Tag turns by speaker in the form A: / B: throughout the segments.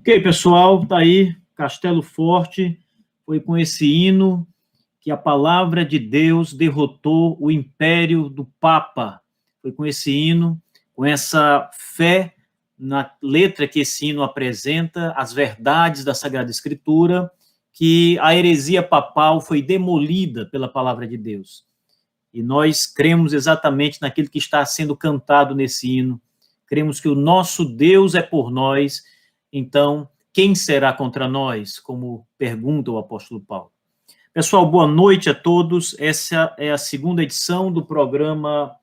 A: Ok, pessoal, tá aí, Castelo Forte, foi com esse hino que a palavra de Deus derrotou o império do Papa. Foi com esse hino, com essa fé na letra que esse hino apresenta, as verdades da Sagrada Escritura, que a heresia papal foi demolida pela palavra de Deus. E nós cremos exatamente naquilo que está sendo cantado nesse hino. Cremos que o nosso Deus é por nós, então quem será contra nós? Como pergunta o apóstolo Paulo. Pessoal, boa noite a todos. Essa é a segunda edição do programa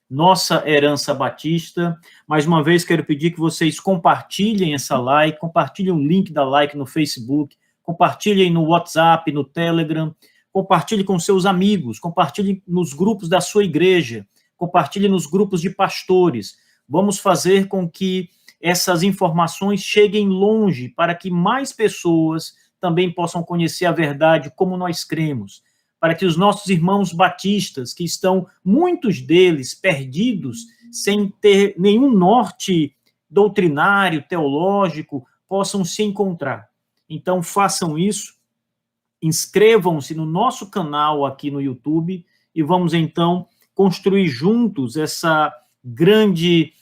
A: Nossa Herança Batista. Mais uma vez, quero pedir que vocês compartilhem essa live, compartilhem o link da live no Facebook, compartilhem no WhatsApp, no Telegram, compartilhe com seus amigos, compartilhe nos grupos da sua igreja, compartilhe nos grupos de pastores. Vamos fazer com que essas informações cheguem longe, para que mais pessoas também possam conhecer a verdade como nós cremos, para que os nossos irmãos batistas, que estão, muitos deles, perdidos, sem ter nenhum norte doutrinário, teológico, possam se encontrar. Então, façam isso, inscrevam-se no nosso canal aqui no YouTube e vamos, então, construir juntos essa grande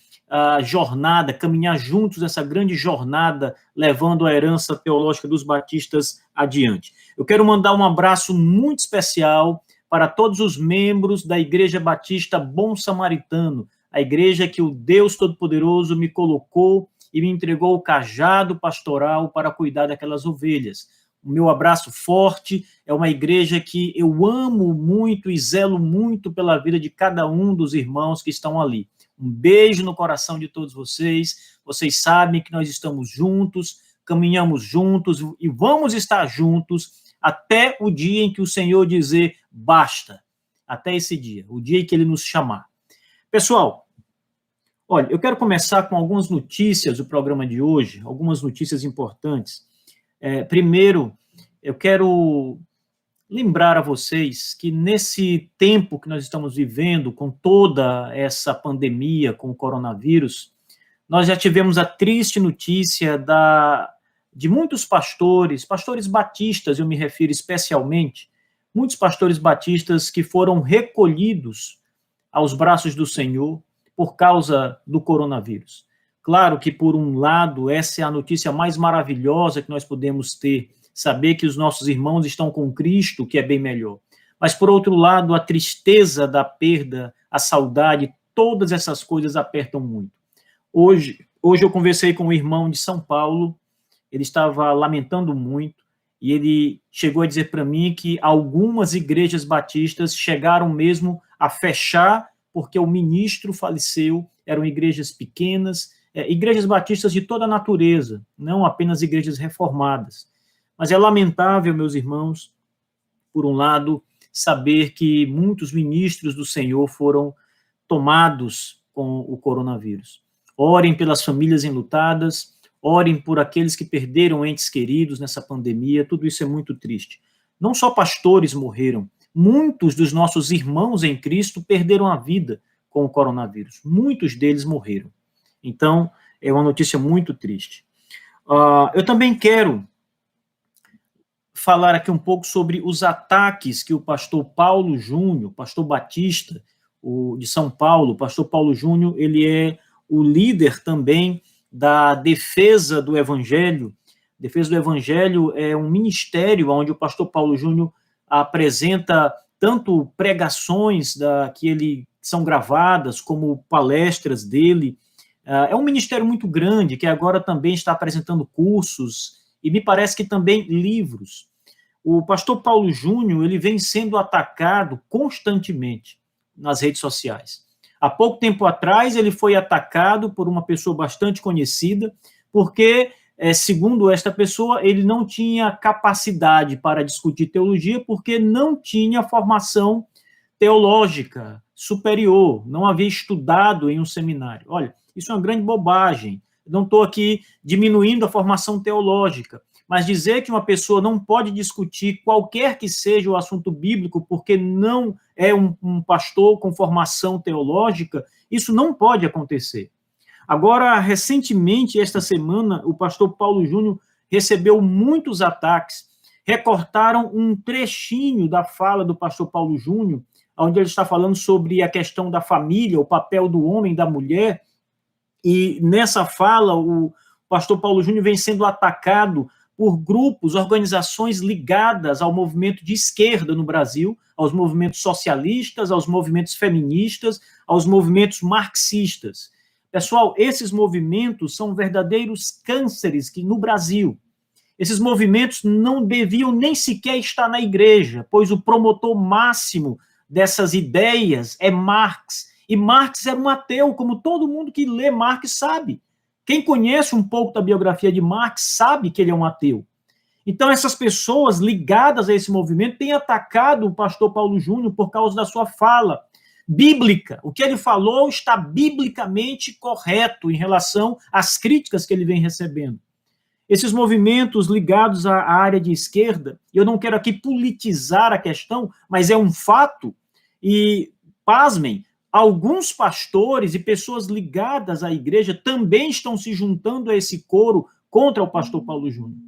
A: jornada, caminhar juntos essa grande jornada, levando a herança teológica dos batistas adiante. Eu quero mandar um abraço muito especial para todos os membros da Igreja Batista Bom Samaritano, a igreja que o Deus Todo-Poderoso me colocou e me entregou o cajado pastoral para cuidar daquelas ovelhas. O meu abraço forte, é uma igreja que eu amo muito e zelo muito pela vida de cada um dos irmãos que estão ali. Um beijo no coração de todos vocês. Vocês sabem que nós estamos juntos, caminhamos juntos e vamos estar juntos até o dia em que o Senhor dizer basta. Até esse dia, o dia em que Ele nos chamar. Pessoal, olha, eu quero começar com algumas notícias do programa de hoje, algumas notícias importantes. Primeiro, eu quero lembrar a vocês que nesse tempo que nós estamos vivendo, com toda essa pandemia, com o coronavírus, nós já tivemos a triste notícia de muitos pastores batistas, eu me refiro especialmente, muitos pastores batistas que foram recolhidos aos braços do Senhor por causa do coronavírus. Claro que, por um lado, essa é a notícia mais maravilhosa que nós podemos ter, saber que os nossos irmãos estão com Cristo, que é bem melhor. Mas, por outro lado, a tristeza da perda, a saudade, todas essas coisas apertam muito. Hoje eu conversei com um irmão de São Paulo, ele estava lamentando muito, e ele chegou a dizer para mim que algumas igrejas batistas chegaram mesmo a fechar, porque o ministro faleceu, eram igrejas pequenas, igrejas batistas de toda a natureza, não apenas igrejas reformadas. Mas é lamentável, meus irmãos, por um lado, saber que muitos ministros do Senhor foram tomados com o coronavírus. Orem pelas famílias enlutadas, orem por aqueles que perderam entes queridos nessa pandemia, tudo isso é muito triste. Não só pastores morreram, muitos dos nossos irmãos em Cristo perderam a vida com o coronavírus. Muitos deles morreram. Então, é uma notícia muito triste. Eu também quero falar aqui um pouco sobre os ataques que o pastor Paulo Júnior, pastor batista de São Paulo, o pastor Paulo Júnior, ele é o líder também da Defesa do Evangelho. Defesa do Evangelho é um ministério onde o pastor Paulo Júnior apresenta tanto pregações que são gravadas, como palestras dele. É um ministério muito grande, que agora também está apresentando cursos, e me parece que também livros. O pastor Paulo Júnior, ele vem sendo atacado constantemente nas redes sociais. Há pouco tempo atrás, ele foi atacado por uma pessoa bastante conhecida, porque, segundo esta pessoa, ele não tinha capacidade para discutir teologia, porque não tinha formação teológica superior, não havia estudado em um seminário. Olha, isso é uma grande bobagem. Não estou aqui diminuindo a formação teológica, mas dizer que uma pessoa não pode discutir qualquer que seja o assunto bíblico porque não é um pastor com formação teológica, isso não pode acontecer. Agora, recentemente, esta semana, o pastor Paulo Júnior recebeu muitos ataques. Recortaram um trechinho da fala do pastor Paulo Júnior, onde ele está falando sobre a questão da família, o papel do homem e da mulher, e nessa fala o pastor Paulo Júnior vem sendo atacado por grupos, organizações ligadas ao movimento de esquerda no Brasil, aos movimentos socialistas, aos movimentos feministas, aos movimentos marxistas. Pessoal, esses movimentos são verdadeiros cânceres que no Brasil. Esses movimentos não deviam nem sequer estar na igreja, pois o promotor máximo dessas ideias é Marx. E Marx era um ateu, como todo mundo que lê Marx sabe. Quem conhece um pouco da biografia de Marx sabe que ele é um ateu. Então, essas pessoas ligadas a esse movimento têm atacado o pastor Paulo Júnior por causa da sua fala bíblica. O que ele falou está biblicamente correto em relação às críticas que ele vem recebendo. Esses movimentos ligados à área de esquerda, eu não quero aqui politizar a questão, mas é um fato, e, pasmem, alguns pastores e pessoas ligadas à igreja também estão se juntando a esse coro contra o pastor Paulo Júnior.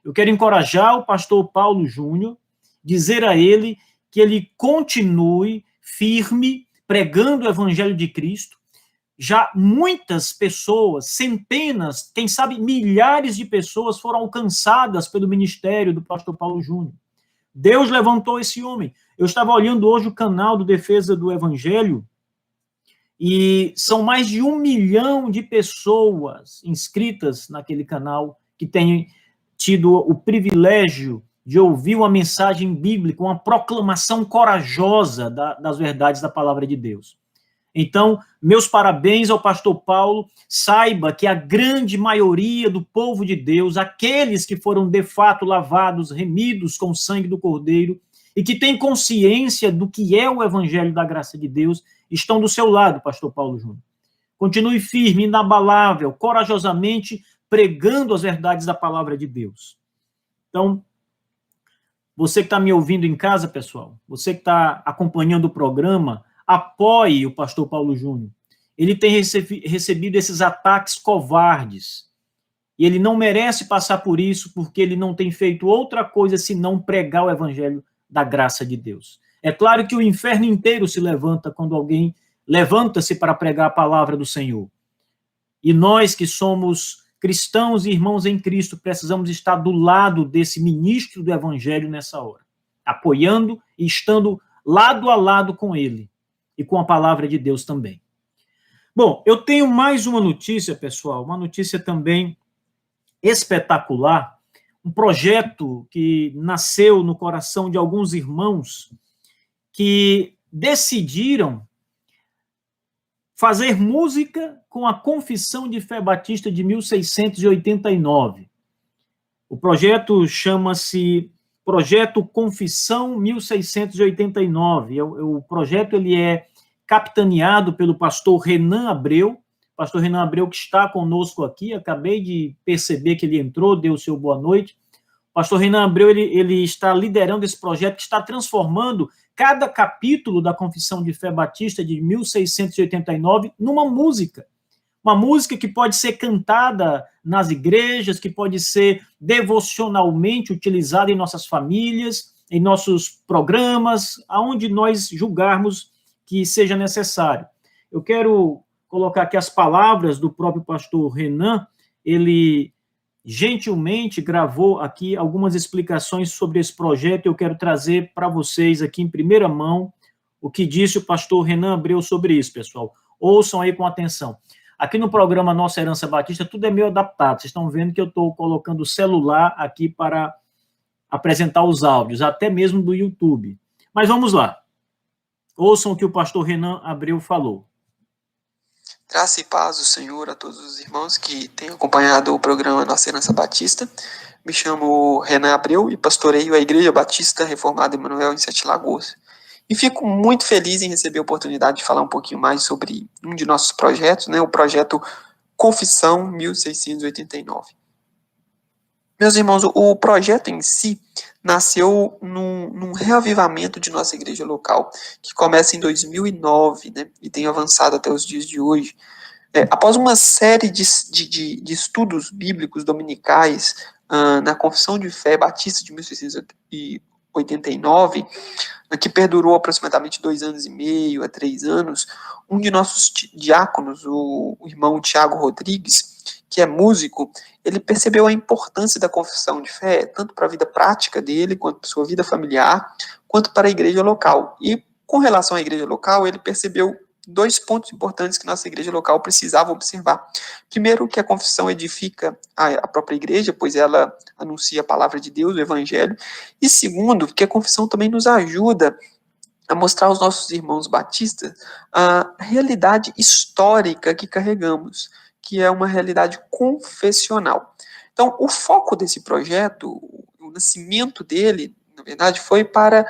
A: Eu quero encorajar o pastor Paulo Júnior, dizer a ele que ele continue firme, pregando o evangelho de Cristo. Já muitas pessoas, centenas, quem sabe milhares de pessoas foram alcançadas pelo ministério do pastor Paulo Júnior. Deus levantou esse homem. Eu estava olhando hoje o canal do Defesa do Evangelho e são mais de 1 milhão de pessoas inscritas naquele canal que têm tido o privilégio de ouvir uma mensagem bíblica, uma proclamação corajosa das verdades da palavra de Deus. Então, meus parabéns ao pastor Paulo. Saiba que a grande maioria do povo de Deus, aqueles que foram de fato lavados, remidos com o sangue do Cordeiro, e que têm consciência do que é o evangelho da graça de Deus, estão do seu lado, pastor Paulo Júnior. Continue firme, inabalável, corajosamente pregando as verdades da palavra de Deus. Então, você que está me ouvindo em casa, pessoal, você que está acompanhando o programa, apoie o pastor Paulo Júnior. Ele tem recebido esses ataques covardes. E ele não merece passar por isso, porque ele não tem feito outra coisa senão pregar o evangelho da graça de Deus. É claro que o inferno inteiro se levanta quando alguém levanta-se para pregar a palavra do Senhor. E nós que somos cristãos e irmãos em Cristo, precisamos estar do lado desse ministro do evangelho nessa hora, apoiando e estando lado a lado com ele. E com a palavra de Deus também. Bom, eu tenho mais uma notícia, pessoal, uma notícia também espetacular, um projeto que nasceu no coração de alguns irmãos que decidiram fazer música com a Confissão de Fé Batista de 1689. O projeto chama-se Projeto Confissão 1689. O projeto ele é capitaneado pelo pastor Renan Abreu. Pastor Renan Abreu que está conosco aqui. Acabei de perceber que ele entrou, deu o seu boa noite. Pastor Renan Abreu ele está liderando esse projeto que está transformando cada capítulo da Confissão de Fé Batista de 1689 numa música. Uma música que pode ser cantada nas igrejas, que pode ser devocionalmente utilizada em nossas famílias, em nossos programas, aonde nós julgarmos que seja necessário. Eu quero colocar aqui as palavras do próprio pastor Renan. Ele gentilmente gravou aqui algumas explicações sobre esse projeto. Eu quero trazer para vocês aqui em primeira mão o que disse o pastor Renan Abreu sobre isso, pessoal. Ouçam aí com atenção. Aqui no programa Nossa Herança Batista, tudo é meio adaptado. Vocês estão vendo que eu estou colocando o celular aqui para apresentar os áudios, até mesmo do YouTube. Mas vamos lá. Ouçam o que o pastor Renan Abreu falou.
B: Graça e paz do Senhor a todos os irmãos que têm acompanhado o programa Nossa Herança Batista. Me chamo Renan Abreu e pastoreio a Igreja Batista Reformada Emanuel em Sete Lagoas. E fico muito feliz em receber a oportunidade de falar um pouquinho mais sobre um de nossos projetos, o projeto Confissão 1689. Meus irmãos, o projeto em si nasceu num reavivamento de nossa igreja local, que começa em 2009, e tem avançado até os dias de hoje. Após uma série de estudos bíblicos dominicais na Confissão de Fé Batista de 1689, que perdurou aproximadamente 2 anos e meio a 3 anos, um de nossos diáconos, o irmão Tiago Rodrigues, que é músico, ele percebeu a importância da confissão de fé, tanto para a vida prática dele, quanto para a sua vida familiar, quanto para a igreja local. E com relação à igreja local, ele percebeu 2 pontos importantes que nossa igreja local precisava observar. Primeiro, que a confissão edifica a própria igreja, pois ela anuncia a palavra de Deus, o evangelho. E segundo, que a confissão também nos ajuda a mostrar aos nossos irmãos batistas a realidade histórica que carregamos, que é uma realidade confessional. Então, o foco desse projeto, o nascimento dele, na verdade, foi para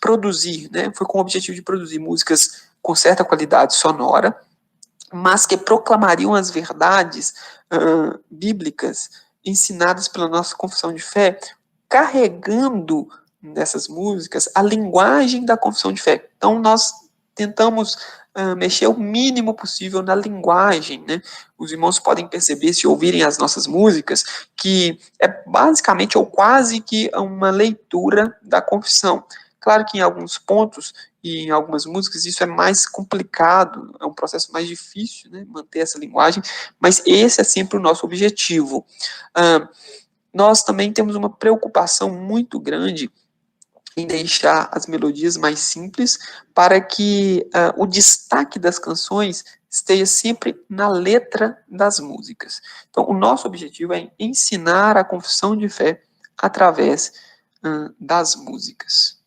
B: produzir, né, foi com o objetivo de produzir músicas com certa qualidade sonora, mas que proclamariam as verdades bíblicas ensinadas pela nossa confissão de fé, carregando nessas músicas a linguagem da confissão de fé. Então, nós tentamos mexer o mínimo possível na linguagem, né? Os irmãos podem perceber, se ouvirem as nossas músicas, que é basicamente ou quase que uma leitura da confissão. Claro que em alguns pontos e em algumas músicas isso é mais complicado, é um processo mais difícil, né, manter essa linguagem, mas esse é sempre o nosso objetivo. Nós também temos uma preocupação muito grande em deixar as melodias mais simples para que o destaque das canções esteja sempre na letra das músicas. Então, o nosso objetivo é ensinar a confissão de fé através das músicas.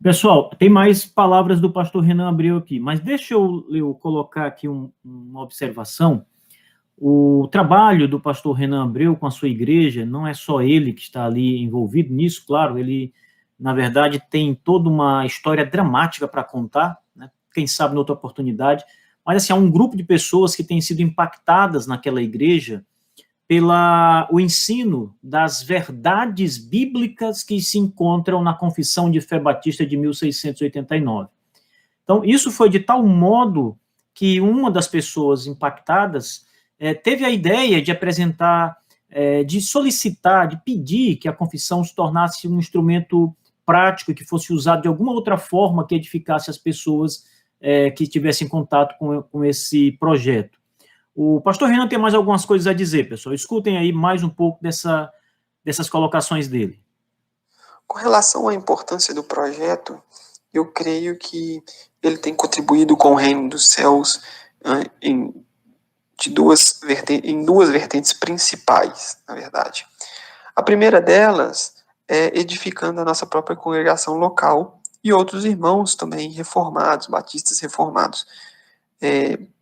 A: Pessoal, tem mais palavras do pastor Renan Abreu aqui, mas deixa eu colocar aqui uma observação. O trabalho do pastor Renan Abreu com a sua igreja, não é só ele que está ali envolvido nisso, claro, ele, na verdade, tem toda uma história dramática para contar, né? Quem sabe noutra oportunidade, mas assim, há um grupo de pessoas que têm sido impactadas naquela igreja o ensino das verdades bíblicas que se encontram na Confissão de Fé Batista de 1689. Então, isso foi de tal modo que uma das pessoas impactadas teve a ideia de apresentar, de solicitar, de pedir que a confissão se tornasse um instrumento prático, que fosse usado de alguma outra forma que edificasse as pessoas que tivessem contato com esse projeto. O pastor Renan tem mais algumas coisas a dizer, pessoal. Escutem aí mais um pouco dessas colocações dele.
B: Com relação à importância do projeto, eu creio que ele tem contribuído com o reino dos céus em duas vertentes principais, na verdade. A primeira delas é edificando a nossa própria congregação local e outros irmãos também reformados, batistas reformados.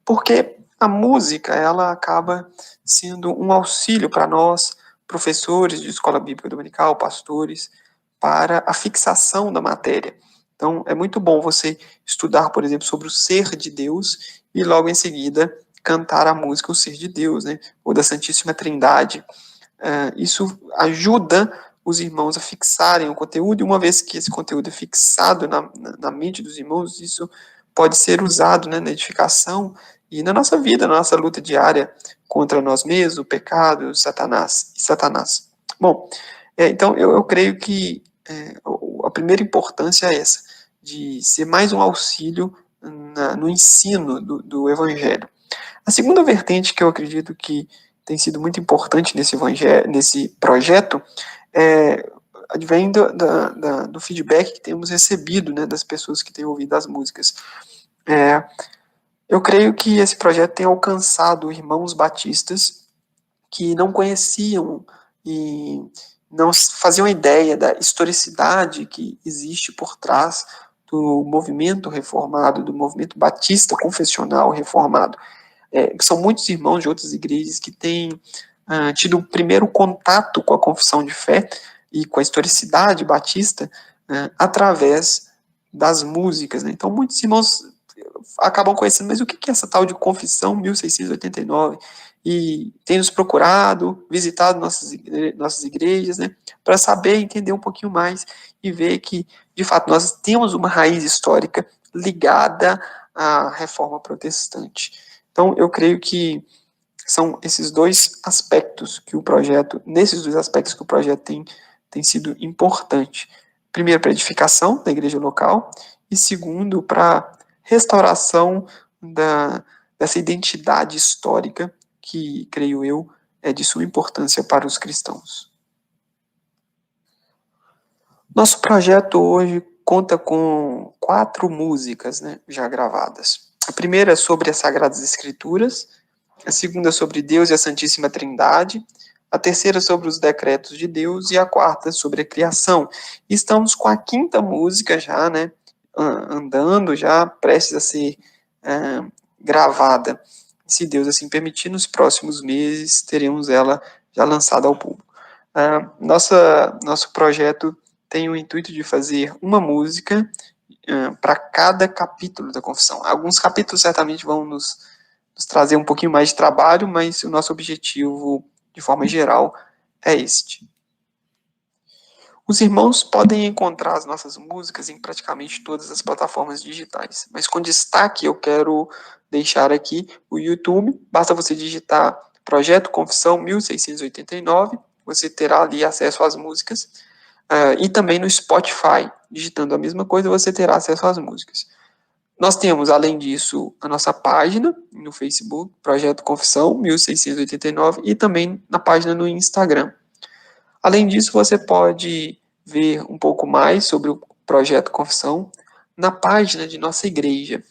B: Porque a música, ela acaba sendo um auxílio para nós, professores de escola bíblica dominical, pastores, para a fixação da matéria. Então, é muito bom você estudar, por exemplo, sobre o ser de Deus e logo em seguida cantar a música O Ser de Deus, né, ou da Santíssima Trindade. Isso ajuda os irmãos a fixarem o conteúdo, e uma vez que esse conteúdo é fixado na mente dos irmãos, isso pode ser usado, né, na edificação e na nossa vida, na nossa luta diária contra nós mesmos, o pecado, Satanás. Bom, então eu creio que a primeira importância é essa, de ser mais um auxílio no ensino do Evangelho. A segunda vertente que eu acredito que tem sido muito importante nesse projeto advém do feedback que temos recebido, né, das pessoas que têm ouvido as músicas. Eu creio que esse projeto tem alcançado irmãos batistas que não conheciam e não faziam ideia da historicidade que existe por trás do movimento reformado, do movimento batista confessional reformado. São muitos irmãos de outras igrejas que têm tido o primeiro contato com a confissão de fé e com a historicidade batista através das músicas, né? Então, muitos irmãos acabam conhecendo, mas o que é essa tal de Confissão 1689? E tem nos procurado, visitado nossas igrejas, né, para saber, entender um pouquinho mais e ver que, de fato, nós temos uma raiz histórica ligada a Reforma Protestante. Então, eu creio que são esses dois aspectos que o projeto, nesses dois aspectos que o projeto tem sido importante. Primeiro, para a edificação da igreja local, e segundo, para restauração dessa identidade histórica que, creio eu, é de sua importância para os cristãos. Nosso projeto hoje conta com 4 músicas, né, já gravadas. A primeira é sobre as Sagradas Escrituras, a segunda sobre Deus e a Santíssima Trindade, a terceira sobre os decretos de Deus e a quarta sobre a criação. Estamos com a 5ª música já, né, andando, já prestes a ser gravada. Se Deus assim permitir, nos próximos meses teremos ela já lançada ao público. Nosso projeto tem o intuito de fazer uma música para cada capítulo da confissão. Alguns capítulos certamente vão nos trazer um pouquinho mais de trabalho, mas o nosso objetivo, de forma geral, é este. Os irmãos podem encontrar as nossas músicas em praticamente todas as plataformas digitais, mas com destaque eu quero deixar aqui o YouTube. Basta você digitar Projeto Confissão 1689, você terá ali acesso às músicas, e também no Spotify, digitando a mesma coisa, você terá acesso às músicas. Nós temos, além disso, a nossa página no Facebook, Projeto Confissão 1689, e também na página no Instagram. Além disso, você pode ver um pouco mais sobre o Projeto Confissão na página de nossa igreja.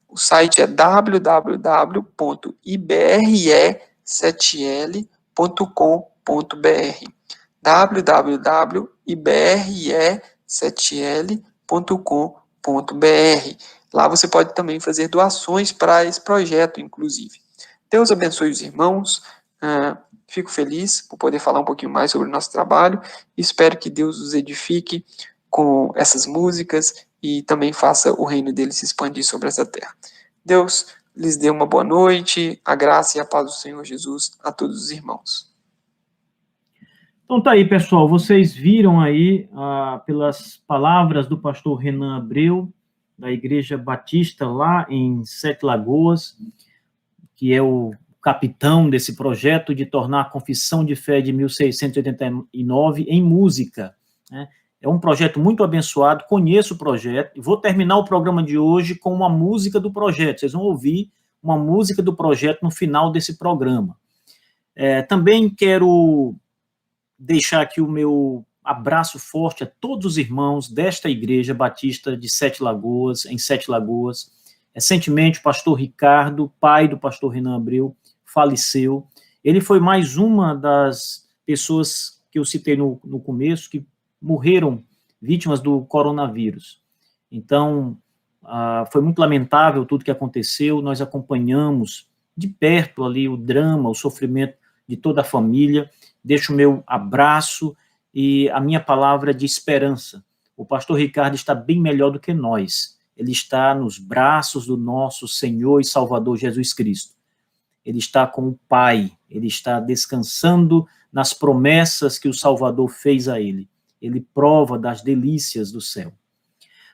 B: O site é www.ibre7l.com.br www.ibre7l.com.br. Lá você pode também fazer doações para esse projeto, inclusive. Deus abençoe os irmãos. Fico feliz por poder falar um pouquinho mais sobre o nosso trabalho. Espero que Deus os edifique com essas músicas e também faça o reino dele se expandir sobre essa terra. Deus lhes dê uma boa noite, a graça e a paz do Senhor Jesus a todos os irmãos.
A: Então tá aí, pessoal, vocês viram aí, pelas palavras do pastor Renan Abreu, da Igreja Batista lá em Sete Lagoas, que é o capitão desse projeto de tornar a Confissão de Fé de 1689 em música, né? É um projeto muito abençoado, conheço o projeto, e vou terminar o programa de hoje com uma música do projeto. Vocês vão ouvir uma música do projeto no final desse programa. Também quero deixar aqui o meu abraço forte a todos os irmãos desta Igreja Batista de Sete Lagoas, em Sete Lagoas. Recentemente, o pastor Ricardo, pai do pastor Renan Abreu, faleceu. Ele foi mais uma das pessoas que eu citei no começo, que morreram vítimas do coronavírus. Então, foi muito lamentável tudo que aconteceu. Nós acompanhamos de perto ali o drama, o sofrimento de toda a família. Deixo o meu abraço e a minha palavra de esperança. O pastor Ricardo está bem melhor do que nós. Ele está nos braços do nosso Senhor e Salvador Jesus Cristo. Ele está com o Pai, ele está descansando nas promessas que o Salvador fez a ele. Ele prova das delícias do céu.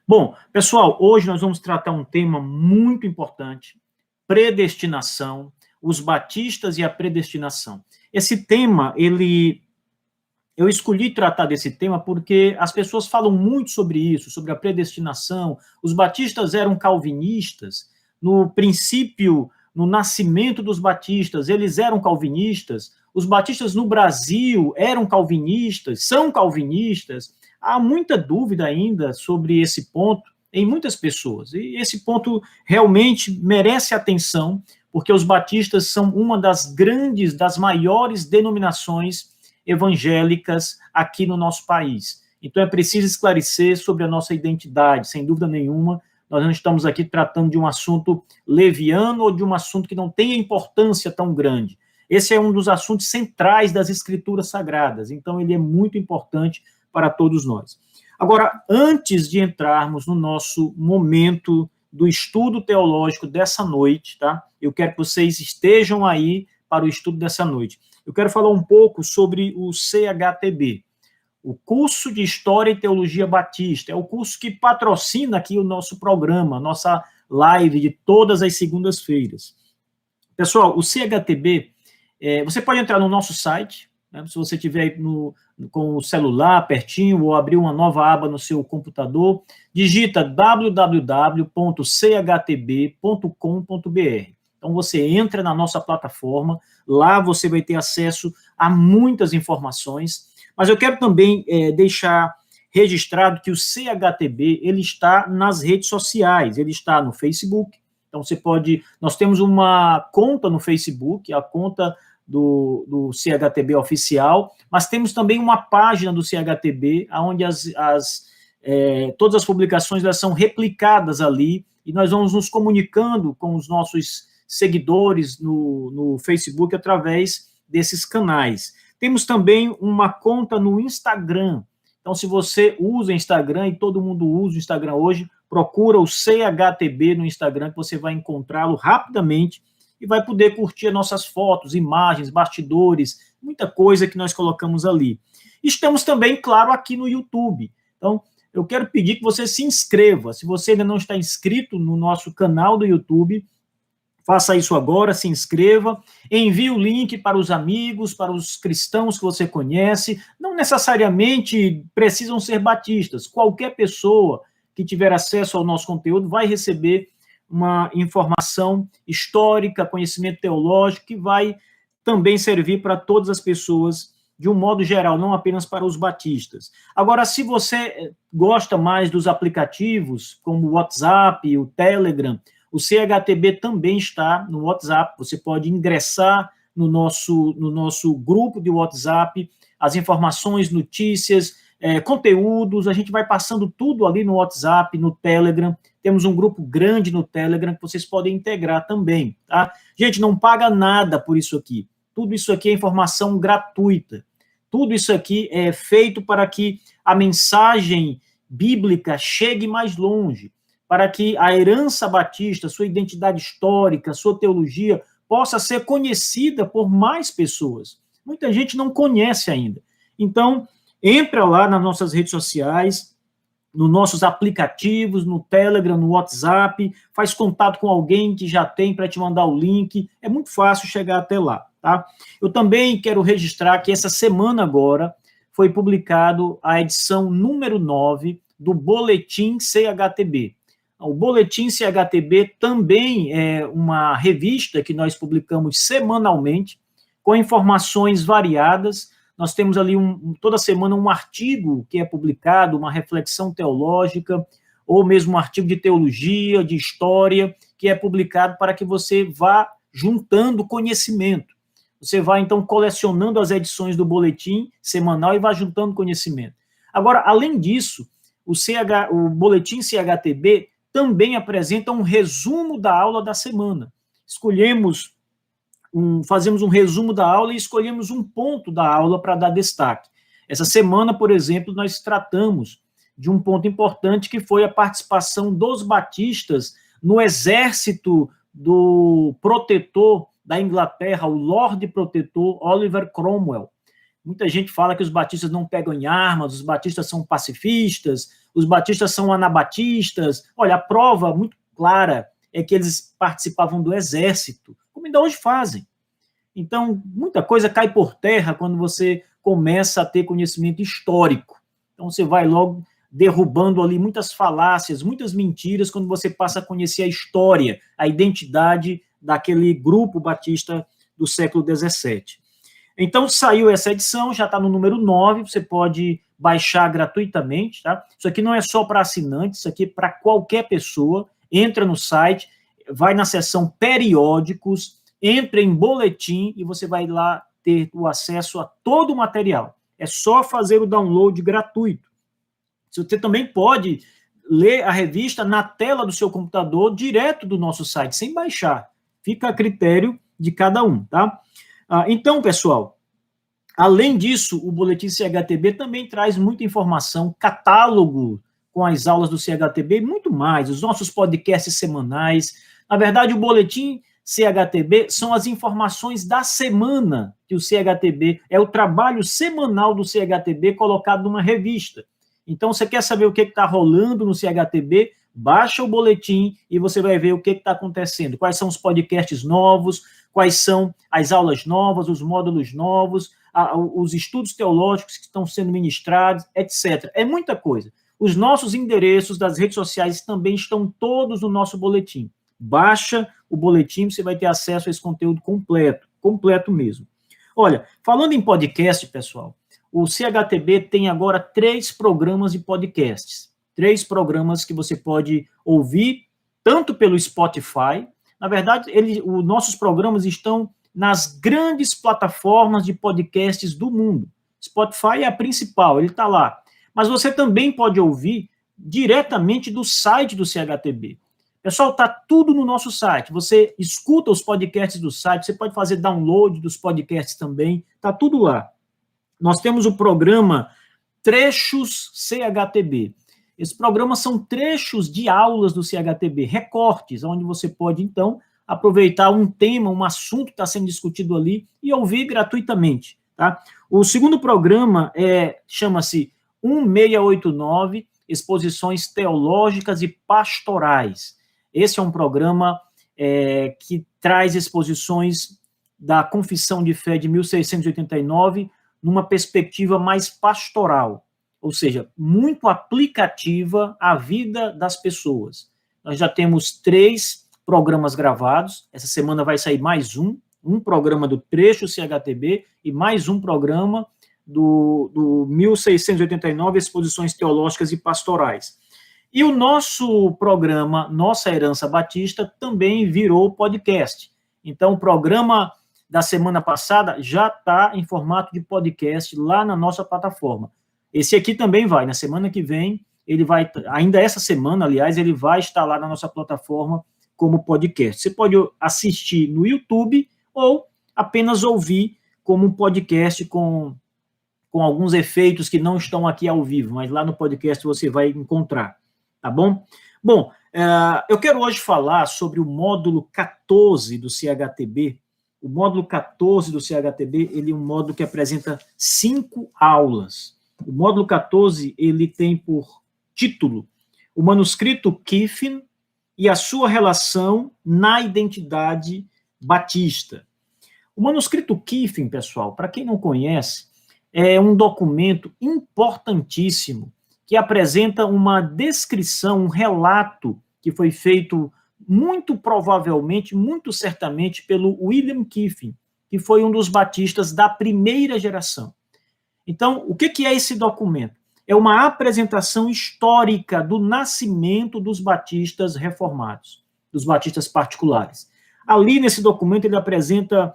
A: Bom, pessoal, hoje nós vamos tratar um tema muito importante, predestinação, os batistas e a predestinação. Esse tema, eu escolhi tratar desse tema porque as pessoas falam muito sobre isso, sobre a predestinação. Os batistas eram calvinistas. No princípio, no nascimento dos batistas, eles eram calvinistas. Os batistas no Brasil eram calvinistas, são calvinistas. Há muita dúvida ainda sobre esse ponto em muitas pessoas. E esse ponto realmente merece atenção, porque os batistas são uma das grandes, das maiores denominações evangélicas aqui no nosso país. Então é preciso esclarecer sobre a nossa identidade, sem dúvida nenhuma. Nós não estamos aqui tratando de um assunto leviano ou de um assunto que não tenha importância tão grande. Esse é um dos assuntos centrais das Escrituras Sagradas, então ele é muito importante para todos nós. Agora, antes de entrarmos no nosso momento do estudo teológico dessa noite, tá? Eu quero que vocês estejam aí para o estudo dessa noite. Eu quero falar um pouco sobre o CHTB, o curso de História e Teologia Batista. É o curso que patrocina aqui o nosso programa, nossa live de todas as segundas-feiras. Pessoal, o CHTB, você pode entrar no nosso site, né, se você tiver com o celular pertinho ou abrir uma nova aba no seu computador, digita www.chtb.com.br. Então, você entra na nossa plataforma, lá você vai ter acesso a muitas informações, mas eu quero também deixar registrado que o CHTB, ele está nas redes sociais, ele está no Facebook. Então, nós temos uma conta no Facebook, a conta do CHTB oficial, mas temos também uma página do CHTB, onde todas as publicações elas são replicadas ali, e nós vamos nos comunicando com os nossos seguidores no Facebook através desses canais. Temos também uma conta no Instagram. Então, se você usa o Instagram, e todo mundo usa o Instagram hoje, procura o CHTB no Instagram, que você vai encontrá-lo rapidamente e vai poder curtir as nossas fotos, imagens, bastidores, muita coisa que nós colocamos ali. Estamos também, claro, aqui no YouTube. Então, eu quero pedir que você se inscreva. Se você ainda não está inscrito no nosso canal do YouTube, faça isso agora, se inscreva, envie o link para os amigos, para os cristãos que você conhece. Não necessariamente precisam ser batistas. Qualquer pessoa que tiver acesso ao nosso conteúdo vai receber uma informação histórica, conhecimento teológico, que vai também servir para todas as pessoas, de um modo geral, não apenas para os batistas. Agora, se você gosta mais dos aplicativos, como o WhatsApp, o Telegram, o CHTB também está no WhatsApp. Você pode ingressar no nosso grupo de WhatsApp, as informações, notícias, conteúdos, a gente vai passando tudo ali no WhatsApp, no Telegram. Temos um grupo grande no Telegram que vocês podem integrar também, tá? Gente, não paga nada por isso aqui. Tudo isso aqui é informação gratuita. Tudo isso aqui é feito para que a mensagem bíblica chegue mais longe, para que a herança batista, sua identidade histórica, sua teologia, possa ser conhecida por mais pessoas. Muita gente não conhece ainda. Então, entra lá nas nossas redes sociais, nos nossos aplicativos, no Telegram, no WhatsApp, faz contato com alguém que já tem para te mandar o link. É muito fácil chegar até lá, tá? Eu também quero registrar que essa semana agora foi publicado a edição número 9 do Boletim CHTB. O Boletim CHTB também é uma revista que nós publicamos semanalmente, com informações variadas. Nós temos ali toda semana um artigo que é publicado, uma reflexão teológica, ou mesmo um artigo de teologia, de história, que é publicado para que você vá juntando conhecimento. Você vai, então, colecionando as edições do boletim semanal e vai juntando conhecimento. Agora, além disso, o Boletim CHTB também apresenta um resumo da aula da semana. Fazemos um resumo da aula e escolhemos um ponto da aula para dar destaque. Essa semana, por exemplo, nós tratamos de um ponto importante que foi a participação dos batistas no exército do protetor da Inglaterra, o Lorde Protetor Oliver Cromwell. Muita gente fala que os batistas não pegam em armas, os batistas são pacifistas, os batistas são anabatistas. Olha, a prova muito clara é que eles participavam do exército, como ainda hoje fazem. Então, muita coisa cai por terra quando você começa a ter conhecimento histórico. Então, você vai logo derrubando ali muitas falácias, muitas mentiras, quando você passa a conhecer a história, a identidade daquele grupo batista do século XVII. Então, saiu essa edição, já está no número 9, você pode baixar gratuitamente, tá? Isso aqui não é só para assinantes, isso aqui é para qualquer pessoa. Entra no site, vai na seção periódicos, entra em boletim e você vai lá ter o acesso a todo o material. É só fazer o download gratuito. Você também pode ler a revista na tela do seu computador, direto do nosso site, sem baixar. Fica a critério de cada um, tá? Então, pessoal, além disso, o Boletim CHTB também traz muita informação, catálogo com as aulas do CHTB e muito mais, os nossos podcasts semanais. Na verdade, o Boletim CHTB são as informações da semana que o CHTB, é o trabalho semanal do CHTB colocado numa revista. Então, você quer saber o que está rolando no CHTB? Baixa o boletim e você vai ver o que está acontecendo, quais são os podcasts novos, quais são as aulas novas, os módulos novos, os estudos teológicos que estão sendo ministrados, etc. É muita coisa. Os nossos endereços das redes sociais também estão todos no nosso boletim. Baixa o boletim, você vai ter acesso a esse conteúdo completo mesmo. Olha, falando em podcast, pessoal, o CHTB tem agora 3 programas de podcasts. 3 programas que você pode ouvir, tanto pelo Spotify. Na verdade, os nossos programas estão nas grandes plataformas de podcasts do mundo. Spotify é a principal, ele está lá. Mas você também pode ouvir diretamente do site do CHTB. Pessoal, está tudo no nosso site. Você escuta os podcasts do site, você pode fazer download dos podcasts também, está tudo lá. Nós temos o programa Trechos CHTB. Esses programas são trechos de aulas do CHTB, recortes, onde você pode, então, aproveitar um tema, um assunto que está sendo discutido ali e ouvir gratuitamente. Tá? O segundo programa chama-se 1689, Exposições Teológicas e Pastorais. Esse é um programa que traz exposições da Confissão de Fé de 1689 numa perspectiva mais pastoral, ou seja, muito aplicativa à vida das pessoas. Nós já temos 3 programas gravados, essa semana vai sair mais um programa do Trecho CHTB e mais um programa do 1689, Exposições Teológicas e Pastorais. E o nosso programa, Nossa Herança Batista, também virou podcast. Então, o programa da semana passada já está em formato de podcast lá na nossa plataforma. Esse aqui também vai, na semana que vem, ele vai, ainda essa semana, aliás, ele vai estar lá na nossa plataforma como podcast. Você pode assistir no YouTube ou apenas ouvir como um podcast com alguns efeitos que não estão aqui ao vivo, mas lá no podcast você vai encontrar, tá bom? Bom, eu quero hoje falar sobre o módulo 14 do CHTB. O módulo 14 do CHTB, ele é um módulo que apresenta 5 aulas. O módulo 14, ele tem por título o manuscrito Kiffin e a sua relação na identidade batista. O manuscrito Kiffin, pessoal, para quem não conhece, é um documento importantíssimo que apresenta uma descrição, um relato que foi feito muito provavelmente, muito certamente, pelo William Kiffin, que foi um dos batistas da primeira geração. Então, o que é esse documento? É uma apresentação histórica do nascimento dos batistas reformados, dos batistas particulares. Ali, nesse documento, ele apresenta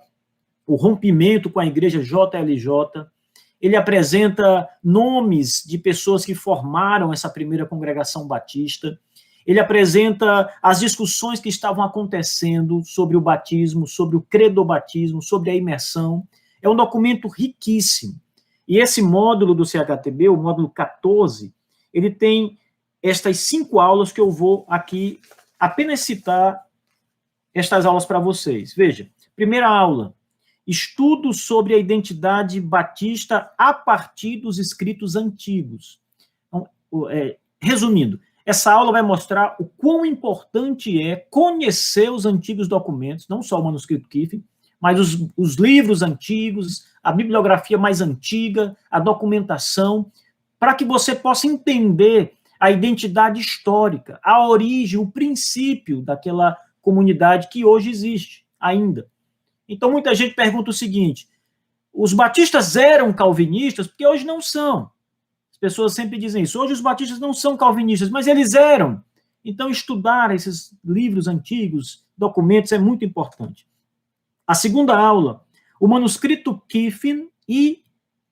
A: o rompimento com a igreja JLJ, ele apresenta nomes de pessoas que formaram essa primeira congregação batista, ele apresenta as discussões que estavam acontecendo sobre o batismo, sobre o credobatismo, sobre a imersão. É um documento riquíssimo. E esse módulo do CHTB, o módulo 14, ele tem estas 5 aulas que eu vou aqui apenas citar estas aulas para vocês. Veja, primeira aula, estudo sobre a identidade batista a partir dos escritos antigos. Então, resumindo, essa aula vai mostrar o quão importante é conhecer os antigos documentos, não só o manuscrito Kiffin, mas os livros antigos, a bibliografia mais antiga, a documentação, para que você possa entender a identidade histórica, a origem, o princípio daquela comunidade que hoje existe ainda. Então, muita gente pergunta o seguinte, os batistas eram calvinistas? Porque hoje não são. As pessoas sempre dizem isso. Hoje os batistas não são calvinistas, mas eles eram. Então, estudar esses livros antigos, documentos, é muito importante. A segunda aula, o manuscrito Kiffin e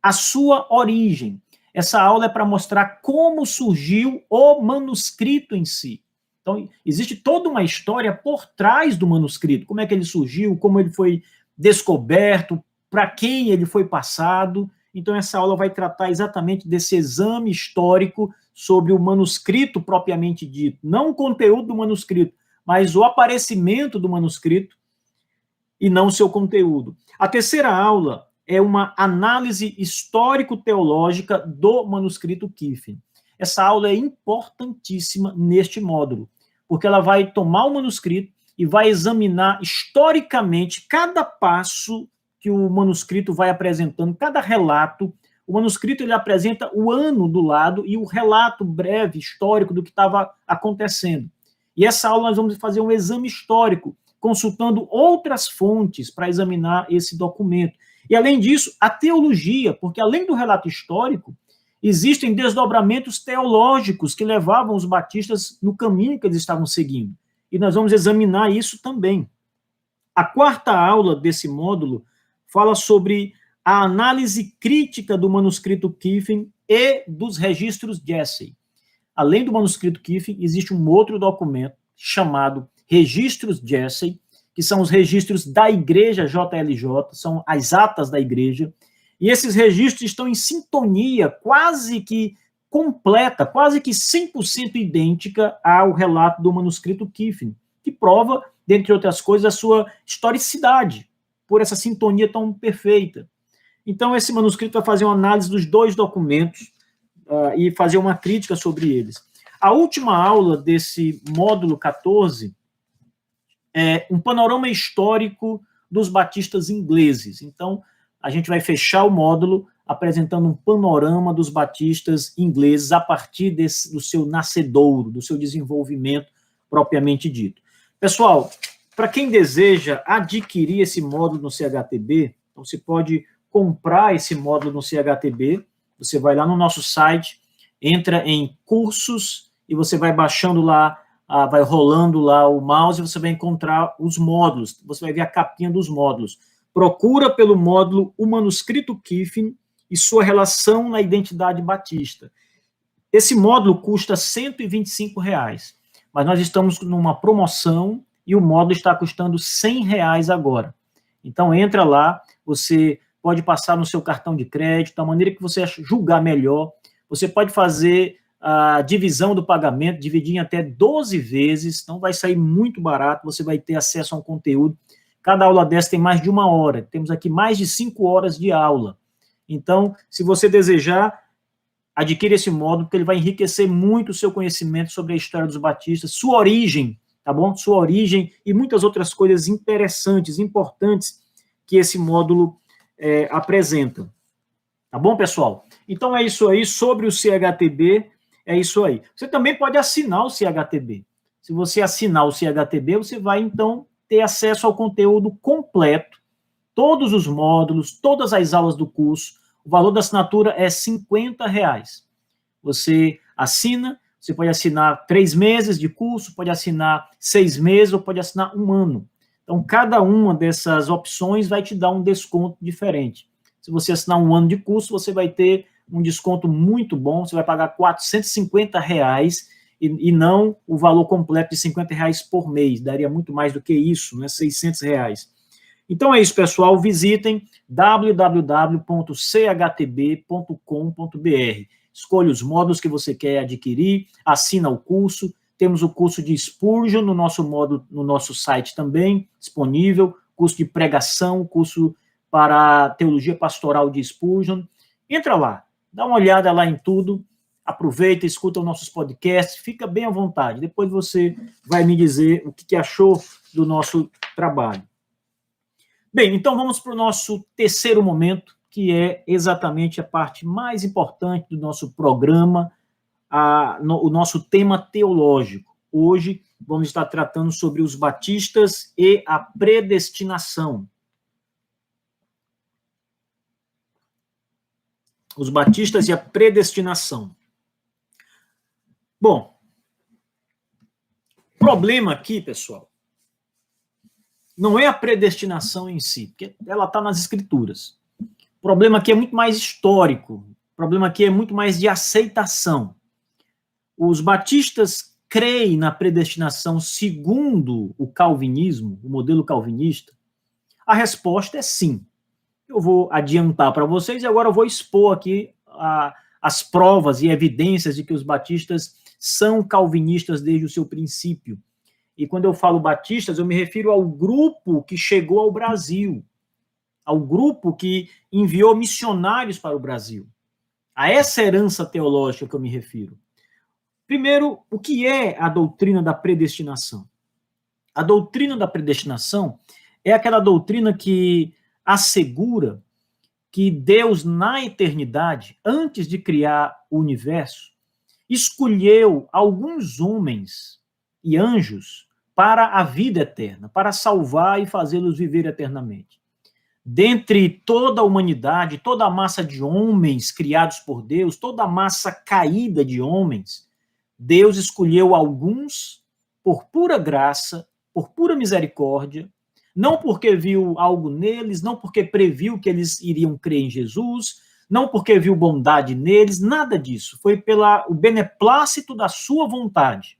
A: a sua origem. Essa aula é para mostrar como surgiu o manuscrito em si. Então, existe toda uma história por trás do manuscrito, como é que ele surgiu, como ele foi descoberto, para quem ele foi passado. Então, essa aula vai tratar exatamente desse exame histórico sobre o manuscrito propriamente dito, não o conteúdo do manuscrito, mas o aparecimento do manuscrito e não o seu conteúdo. A terceira aula é uma análise histórico-teológica do manuscrito Kiffin. Essa aula é importantíssima neste módulo, porque ela vai tomar o manuscrito e vai examinar historicamente cada passo que o manuscrito vai apresentando, cada relato. O manuscrito ele apresenta o ano do lado e o relato breve, histórico do que estava acontecendo. E essa aula nós vamos fazer um exame histórico, consultando outras fontes para examinar esse documento. E, além disso, a teologia, porque, além do relato histórico, existem desdobramentos teológicos que levavam os batistas no caminho que eles estavam seguindo. E nós vamos examinar isso também. A quarta aula desse módulo fala sobre a análise crítica do manuscrito Kiffin e dos registros Jesse. Além do manuscrito Kiffin, existe um outro documento chamado Registros Jesse, que são os registros da igreja JLJ, são as atas da igreja, e esses registros estão em sintonia quase que completa, quase que 100% idêntica ao relato do manuscrito Kiffin, que prova, dentre outras coisas, a sua historicidade, por essa sintonia tão perfeita. Então, esse manuscrito vai fazer uma análise dos dois documentos e fazer uma crítica sobre eles. A última aula desse módulo 14 é um panorama histórico dos batistas ingleses. Então, a gente vai fechar o módulo apresentando um panorama dos batistas ingleses a partir do seu nascedouro, do seu desenvolvimento propriamente dito. Pessoal, para quem deseja adquirir esse módulo no CHTB, então você pode comprar esse módulo no CHTB, você vai lá no nosso site, entra em cursos e você vai baixando lá, vai rolando lá o mouse e você vai encontrar os módulos, você vai ver a capinha dos módulos. Procura pelo módulo O Manuscrito Kiffin e sua relação na identidade batista. Esse módulo custa R$ 125, mas nós estamos numa promoção e o módulo está custando R$ 100 agora. Então, entra lá, você pode passar no seu cartão de crédito, da maneira que você julgar melhor. Você pode fazer a divisão do pagamento, dividir em até 12 vezes, então vai sair muito barato, você vai ter acesso a um conteúdo. Cada aula dessa tem mais de 1 hora, temos aqui mais de 5 horas de aula. Então, se você desejar, adquira esse módulo, porque ele vai enriquecer muito o seu conhecimento sobre a história dos batistas, sua origem, tá bom? Sua origem e muitas outras coisas interessantes, importantes, que esse módulo apresenta. Tá bom, pessoal? Então é isso aí, sobre o CHTB, é isso aí. Você também pode assinar o CHTB. Se você assinar o CHTB, você vai, então, ter acesso ao conteúdo completo, todos os módulos, todas as aulas do curso. O valor da assinatura é R$ 50. Você assina, você pode assinar 3 meses de curso, pode assinar 6 meses ou pode assinar 1 ano. Então, cada uma dessas opções vai te dar um desconto diferente. Se você assinar 1 ano de curso, você vai ter um desconto muito bom, você vai pagar R$ 450 e não o valor completo de R$ 50 por mês, daria muito mais do que isso, né? R$ 600. Então é isso, pessoal, visitem www.chtb.com.br, escolha os módulos que você quer adquirir, assina o curso, temos o curso de Spurgeon no nosso módulo, no nosso site também, disponível, curso de pregação, curso para teologia pastoral de Spurgeon. Entra lá, dá uma olhada lá em tudo, aproveita, escuta os nossos podcasts, fica bem à vontade. Depois você vai me dizer o que achou do nosso trabalho. Bem, então vamos para o nosso terceiro momento, que é exatamente a parte mais importante do nosso programa, o nosso tema teológico. Hoje vamos estar tratando sobre os batistas e a predestinação. Os batistas e a predestinação. Bom, o problema aqui, pessoal, não é a predestinação em si, porque ela está nas escrituras. O problema aqui é muito mais histórico, o problema aqui é muito mais de aceitação. Os batistas creem na predestinação segundo o calvinismo, o modelo calvinista? A resposta é sim. Eu vou adiantar para vocês e agora eu vou expor aqui as provas e evidências de que os batistas são calvinistas desde o seu princípio. E quando eu falo batistas, eu me refiro ao grupo que chegou ao Brasil, ao grupo que enviou missionários para o Brasil. A essa herança teológica que eu me refiro. Primeiro, o que é a doutrina da predestinação? A doutrina da predestinação é aquela doutrina que assegura que Deus, na eternidade, antes de criar o universo, escolheu alguns homens e anjos para a vida eterna, para salvar e fazê-los viver eternamente. Dentre toda a humanidade, toda a massa de homens criados por Deus, toda a massa caída de homens, Deus escolheu alguns por pura graça, por pura misericórdia, não porque viu algo neles, não porque previu que eles iriam crer em Jesus, não porque viu bondade neles, nada disso. Foi pelo beneplácito da sua vontade.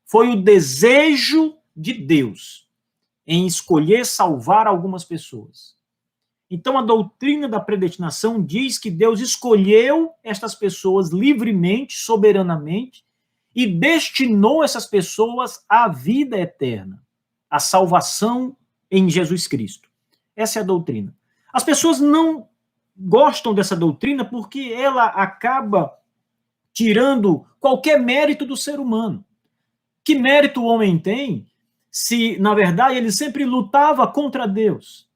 A: Foi o desejo de Deus em escolher salvar algumas pessoas. Então, a doutrina da predestinação diz que Deus escolheu estas pessoas livremente, soberanamente, e destinou essas pessoas à vida eterna, à salvação em Jesus Cristo. Essa é a doutrina. As pessoas não gostam dessa doutrina porque ela acaba tirando qualquer mérito do ser humano. Que mérito o homem tem se, na verdade, ele sempre lutava contra Deus?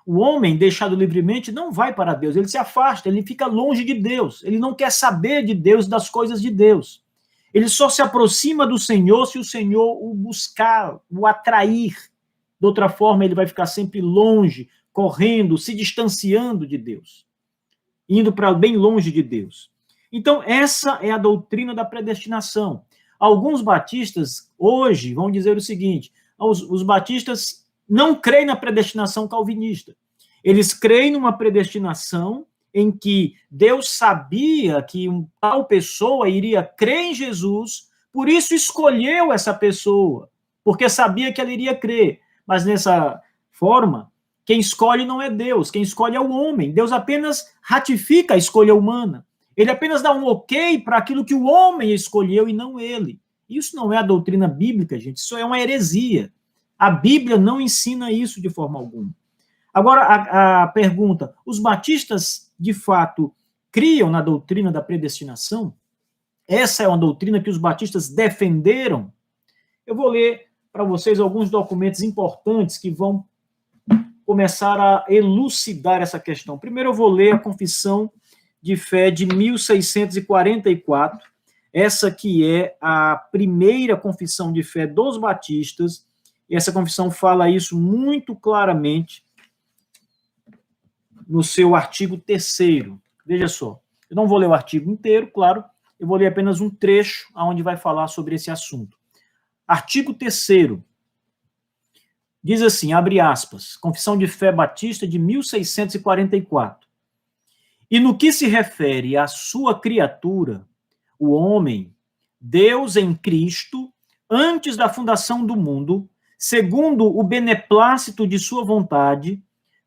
A: O homem, deixado livremente, não vai para Deus, ele se afasta, ele fica longe de Deus, ele não quer saber de Deus, das coisas de Deus. Ele só se aproxima do Senhor se o Senhor o buscar, o atrair. De outra forma, ele vai ficar sempre longe, correndo, se distanciando de Deus, indo para bem longe de Deus. Então, essa é a doutrina da predestinação. Alguns batistas, hoje, vão dizer o seguinte, os batistas não creem na predestinação calvinista. Eles creem numa predestinação em que Deus sabia que tal pessoa iria crer em Jesus, por isso escolheu essa pessoa, porque sabia que ela iria crer. Mas nessa forma, quem escolhe não é Deus, quem escolhe é o homem. Deus apenas ratifica a escolha humana. Ele apenas dá um ok para aquilo que o homem escolheu e não ele. Isso não é a doutrina bíblica, gente, isso é uma heresia. A Bíblia não ensina isso de forma alguma. Agora, a pergunta, os batistas, de fato, criam na doutrina da predestinação? Essa é uma doutrina que os batistas defenderam? Eu vou ler para vocês alguns documentos importantes que vão começar a elucidar essa questão. Primeiro eu vou ler a Confissão de Fé de 1644, essa que é a primeira confissão de fé dos batistas, e essa confissão fala isso muito claramente no seu artigo 3º. Veja só, eu não vou ler o artigo inteiro, claro, eu vou ler apenas um trecho onde vai falar sobre esse assunto. Artigo 3º, diz assim, abre aspas, Confissão de Fé Batista de 1644. E no que se refere à sua criatura, o homem, Deus em Cristo, antes da fundação do mundo, segundo o beneplácito de sua vontade,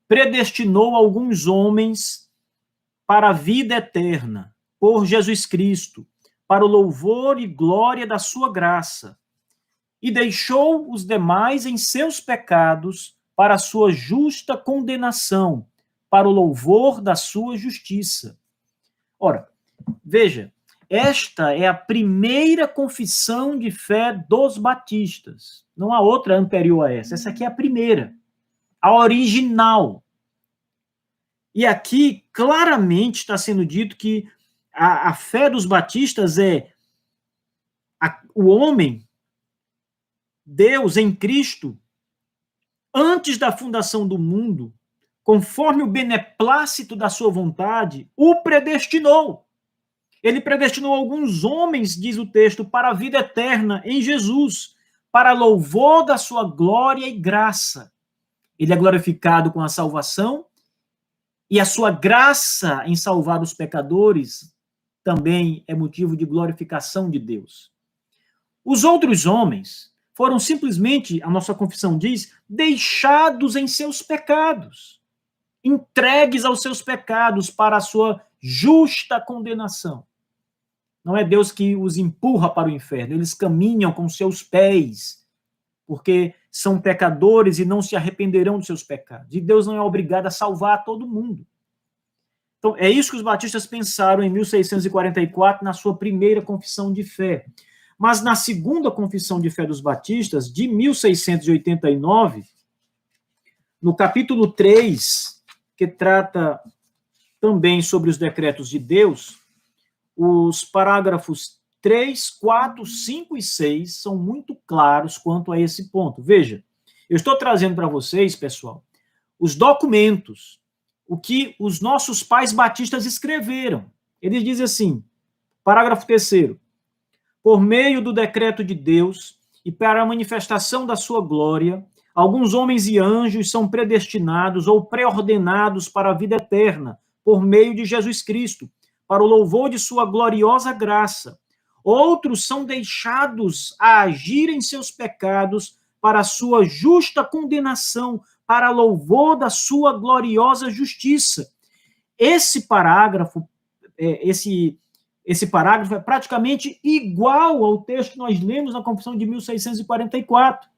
A: predestinou alguns homens para a vida eterna, por Jesus Cristo, para o louvor e glória da sua graça, e deixou os demais em seus pecados para a sua justa condenação, para o louvor da sua justiça. Ora, veja, esta é a primeira confissão de fé dos batistas. Não há outra anterior a essa. Essa aqui é a primeira, a original. E aqui, claramente, está sendo dito que a fé dos batistas é o homem, Deus em Cristo, antes da fundação do mundo, conforme o beneplácito da sua vontade, o predestinou. Ele predestinou alguns homens, diz o texto, para a vida eterna em Jesus, para louvor da sua glória e graça. Ele é glorificado com a salvação e a sua graça em salvar os pecadores também é motivo de glorificação de Deus. Os outros homens foram simplesmente, a nossa confissão diz, deixados em seus pecados, entregues aos seus pecados para a sua justa condenação. Não é Deus que os empurra para o inferno, eles caminham com seus pés, porque são pecadores e não se arrependerão dos seus pecados. E Deus não é obrigado a salvar todo mundo. Então, é isso que os batistas pensaram em 1644, na sua primeira confissão de fé. Mas na segunda confissão de fé dos batistas, de 1689, no capítulo 3, que trata também sobre os decretos de Deus, os parágrafos 3, 4, 5 e 6 são muito claros quanto a esse ponto. Veja, eu estou trazendo para vocês, pessoal, os documentos, o que os nossos pais batistas escreveram. Eles dizem assim, parágrafo 3º, por meio do decreto de Deus e para a manifestação da sua glória, alguns homens e anjos são predestinados ou pré-ordenados para a vida eterna, por meio de Jesus Cristo, para o louvor de sua gloriosa graça. Outros são deixados a agir em seus pecados para a sua justa condenação, para louvor da sua gloriosa justiça. Esse parágrafo é praticamente igual ao texto que nós lemos na Confissão de 1644.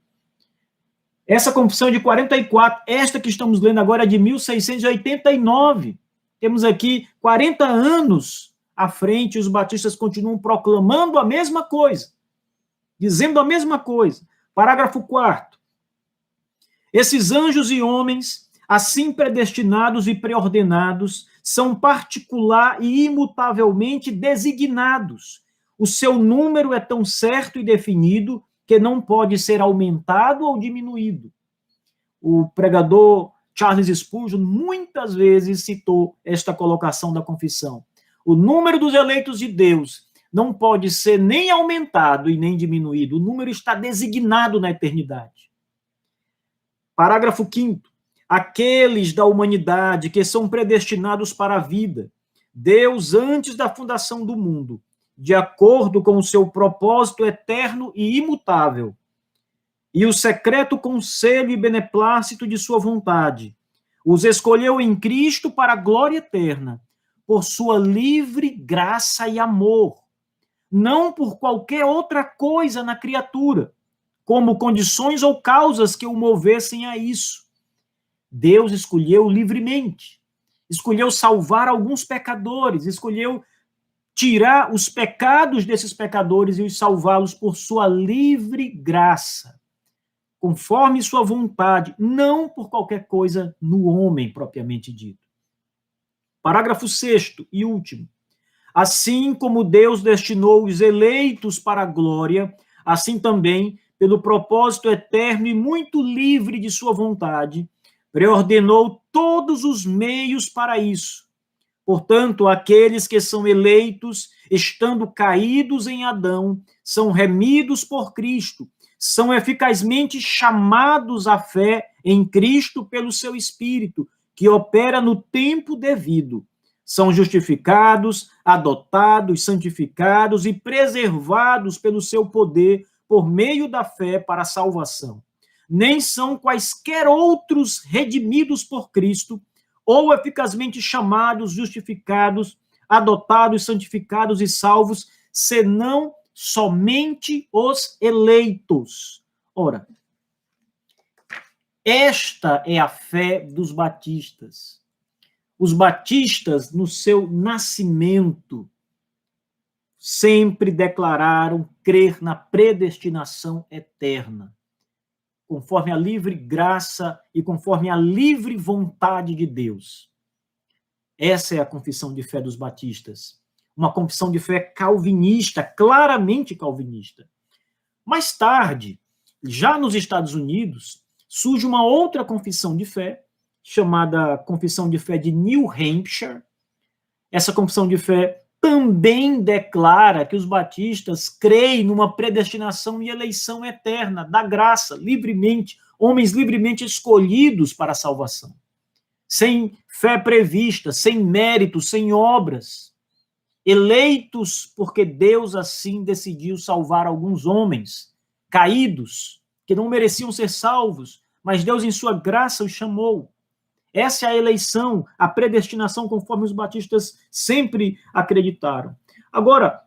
A: Essa Confissão de 44, esta que estamos lendo agora é de 1689. Temos aqui 40 anos à frente, os batistas continuam proclamando a mesma coisa, dizendo a mesma coisa. Parágrafo 4º. Esses anjos e homens, assim predestinados e preordenados, são particular e imutavelmente designados. O seu número é tão certo e definido que não pode ser aumentado ou diminuído. O pregador Charles Spurgeon muitas vezes citou esta colocação da confissão. O número dos eleitos de Deus não pode ser nem aumentado e nem diminuído. O número está designado na eternidade. Parágrafo 5º. Aqueles da humanidade que são predestinados para a vida, Deus, antes da fundação do mundo, de acordo com o seu propósito eterno e imutável, e o secreto conselho e beneplácito de sua vontade, os escolheu em Cristo para a glória eterna, por sua livre graça e amor, não por qualquer outra coisa na criatura, como condições ou causas que o movessem a isso. Deus escolheu livremente, escolheu salvar alguns pecadores, escolheu tirar os pecados desses pecadores e os salvá-los por sua livre graça, conforme sua vontade, não por qualquer coisa no homem propriamente dito. Parágrafo 6º e último. Assim como Deus destinou os eleitos para a glória, assim também, pelo propósito eterno e muito livre de sua vontade, preordenou todos os meios para isso. Portanto, aqueles que são eleitos, estando caídos em Adão, são remidos por Cristo, são eficazmente chamados à fé em Cristo pelo seu Espírito, que opera no tempo devido. São justificados, adotados, santificados e preservados pelo seu poder por meio da fé para a salvação. Nem são quaisquer outros redimidos por Cristo, ou eficazmente chamados, justificados, adotados, santificados e salvos, senão somente os eleitos. Ora, esta é a fé dos batistas. Os batistas, no seu nascimento, sempre declararam crer na predestinação eterna, conforme a livre graça e conforme a livre vontade de Deus. Essa é a confissão de fé dos batistas. Uma confissão de fé calvinista, claramente calvinista. Mais tarde, já nos Estados Unidos, surge uma outra confissão de fé, chamada Confissão de Fé de New Hampshire. Essa confissão de fé também declara que os batistas creem numa predestinação e eleição eterna, da graça, livremente, homens livremente escolhidos para a salvação, sem fé prevista, sem mérito, sem obras, eleitos porque Deus assim decidiu salvar alguns homens caídos, que não mereciam ser salvos, mas Deus em sua graça os chamou. Essa é a eleição, a predestinação, conforme os batistas sempre acreditaram. Agora,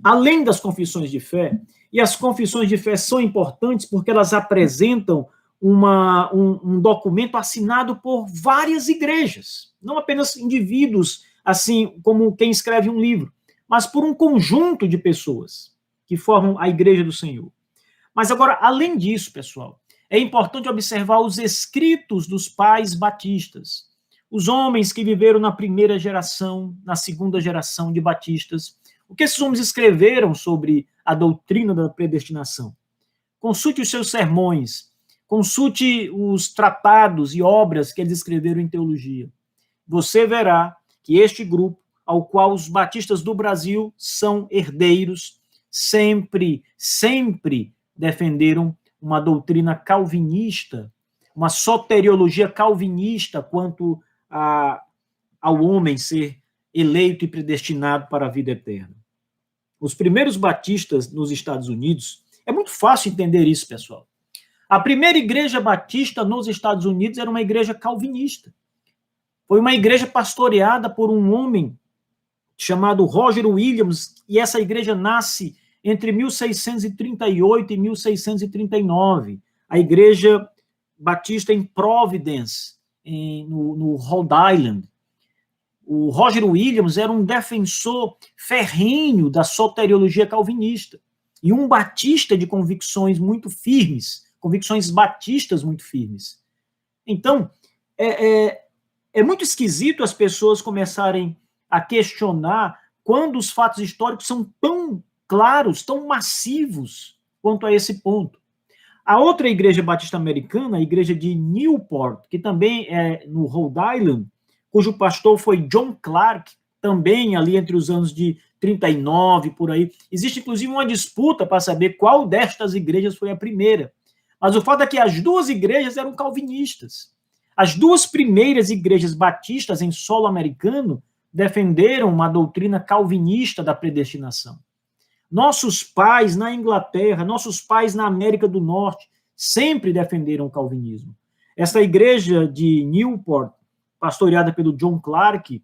A: além das confissões de fé, e as confissões de fé são importantes porque elas apresentam um documento assinado por várias igrejas, não apenas indivíduos, assim como quem escreve um livro, mas por um conjunto de pessoas que formam a Igreja do Senhor. Mas agora, além disso, pessoal, é importante observar os escritos dos pais batistas, os homens que viveram na primeira geração, na segunda geração de batistas. O que esses homens escreveram sobre a doutrina da predestinação? Consulte os seus sermões, consulte os tratados e obras que eles escreveram em teologia. Você verá que este grupo, ao qual os batistas do Brasil são herdeiros, sempre defenderam uma doutrina calvinista, uma soteriologia calvinista quanto ao homem ser eleito e predestinado para a vida eterna. Os primeiros batistas nos Estados Unidos, é muito fácil entender isso, pessoal. A primeira igreja batista nos Estados Unidos era uma igreja calvinista. Foi uma igreja pastoreada por um homem chamado Roger Williams, e essa igreja nasce entre 1638 e 1639. A igreja batista em Providence, no Rhode Island. O Roger Williams era um defensor ferrenho da soteriologia calvinista e um batista de convicções muito firmes, convicções batistas muito firmes. Então, é muito esquisito as pessoas começarem a questionar quando os fatos históricos são tão claros, tão massivos quanto a esse ponto. A outra igreja batista americana, a igreja de Newport, que também é no Rhode Island, cujo pastor foi John Clark, também ali entre os anos de 39, por aí. Existe, inclusive, uma disputa para saber qual destas igrejas foi a primeira. Mas o fato é que as duas igrejas eram calvinistas. As duas primeiras igrejas batistas em solo americano defenderam uma doutrina calvinista da predestinação. Nossos pais na Inglaterra, nossos pais na América do Norte, sempre defenderam o calvinismo. Essa igreja de Newport, pastoreada pelo John Clark,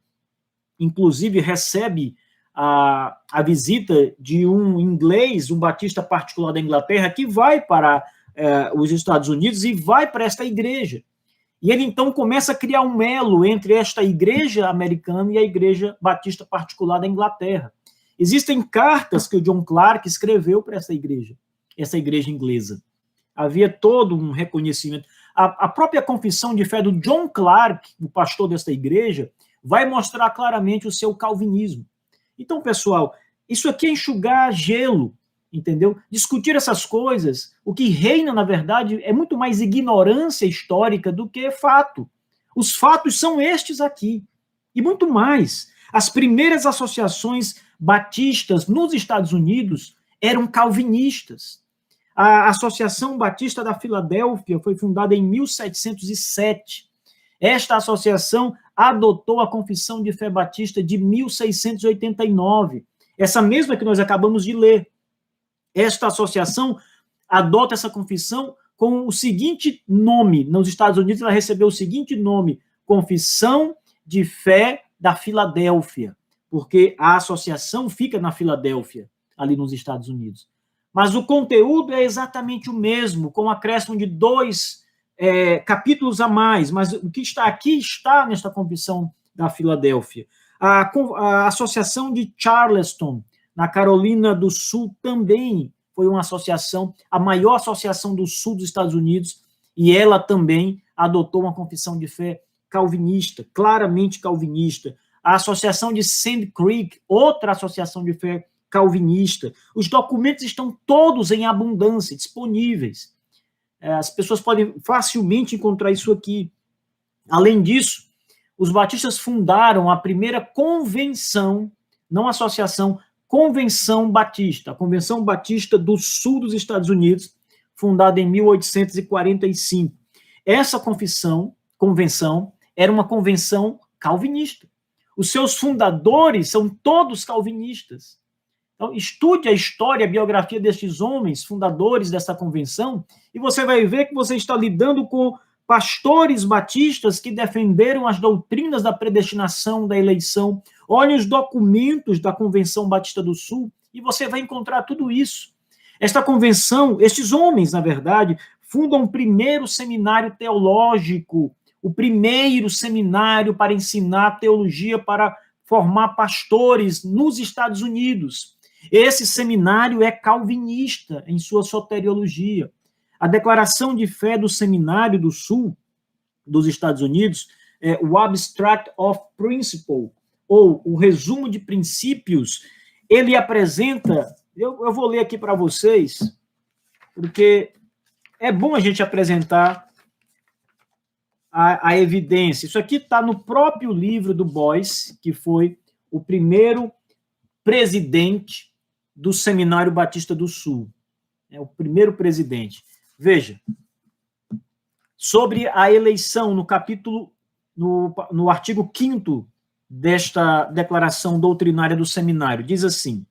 A: inclusive recebe a visita de um inglês, um batista particular da Inglaterra, que vai para os Estados Unidos e vai para esta igreja. E ele, então, começa a criar um elo entre esta igreja americana e a igreja batista particular da Inglaterra. Existem cartas que o John Clark escreveu para essa igreja inglesa. Havia todo um reconhecimento. A própria confissão de fé do John Clark, o pastor desta igreja, vai mostrar claramente o seu calvinismo. Então, pessoal, isso aqui é enxugar gelo, entendeu? Discutir essas coisas, o que reina, na verdade, é muito mais ignorância histórica do que fato. Os fatos são estes aqui, e muito mais. As primeiras associações batistas nos Estados Unidos eram calvinistas. A Associação Batista da Filadélfia foi fundada em 1707. Esta associação adotou a Confissão de Fé Batista de 1689, essa mesma que nós acabamos de ler. Esta associação adota essa confissão com o seguinte nome, nos Estados Unidos ela recebeu o seguinte nome, Confissão de Fé da Filadélfia, porque a associação fica na Filadélfia, ali nos Estados Unidos. Mas o conteúdo é exatamente o mesmo, com o acréscimo de 2 capítulos a mais, mas o que está aqui está nesta Confissão da Filadélfia. A Associação de Charleston, na Carolina do Sul, também foi uma associação, a maior associação do sul dos Estados Unidos, e ela também adotou uma confissão de fé calvinista, claramente calvinista. A Associação de Sand Creek, outra associação de fé calvinista. Os documentos estão todos em abundância, disponíveis. As pessoas podem facilmente encontrar isso aqui. Além disso, os batistas fundaram a primeira convenção, não associação, Convenção Batista, a Convenção Batista do Sul dos Estados Unidos, fundada em 1845. Essa convenção, era uma convenção calvinista. Os seus fundadores são todos calvinistas. Então, estude a história, a biografia destes homens, fundadores dessa convenção, e você vai ver que você está lidando com pastores batistas que defenderam as doutrinas da predestinação, da eleição. Olhe os documentos da Convenção Batista do Sul e você vai encontrar tudo isso. Esta convenção, estes homens, na verdade, fundam o primeiro seminário teológico, o primeiro seminário para ensinar teologia, para formar pastores nos Estados Unidos. Esse seminário é calvinista em sua soteriologia. A declaração de fé do Seminário do Sul dos Estados Unidos, o Abstract of Principle, ou o resumo de princípios, ele apresenta, eu vou ler aqui para vocês, porque é bom a gente apresentar a evidência. Isso aqui está no próprio livro do Boyce, que foi o primeiro presidente do Seminário Batista do Sul. É o primeiro presidente. Veja, sobre a eleição, no capítulo, no artigo 5º desta declaração doutrinária do seminário, diz assim: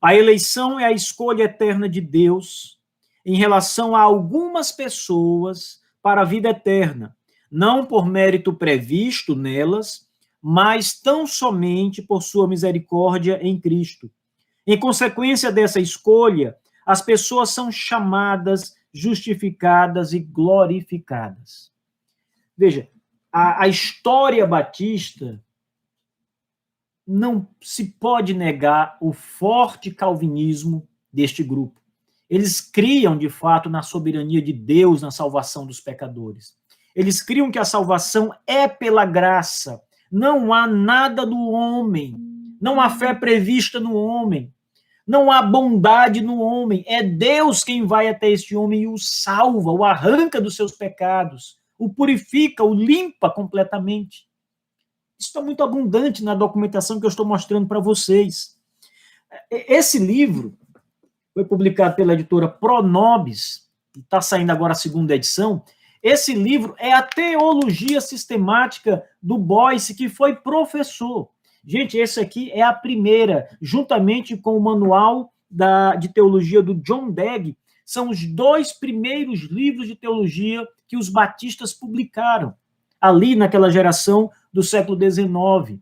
A: a eleição é a escolha eterna de Deus em relação a algumas pessoas para a vida eterna, não por mérito previsto nelas, mas tão somente por sua misericórdia em Cristo. Em consequência dessa escolha, as pessoas são chamadas, justificadas e glorificadas. Veja, a história batista não se pode negar o forte calvinismo deste grupo. Eles criam, de fato, na soberania de Deus, na salvação dos pecadores. Eles criam que a salvação é pela graça. Não há nada no homem. Não há fé prevista no homem. Não há bondade no homem. É Deus quem vai até este homem e o salva, o arranca dos seus pecados, o purifica, o limpa completamente. Isso está muito abundante na documentação que eu estou mostrando para vocês. Esse livro foi publicado pela editora Pronobis, está saindo agora a 2ª edição. Esse livro é a teologia sistemática do Boyce, que foi professor. Gente, esse aqui é a primeira, juntamente com o manual de teologia do John Dagg, são os 2 primeiros livros de teologia que os batistas publicaram, ali naquela geração do século XIX.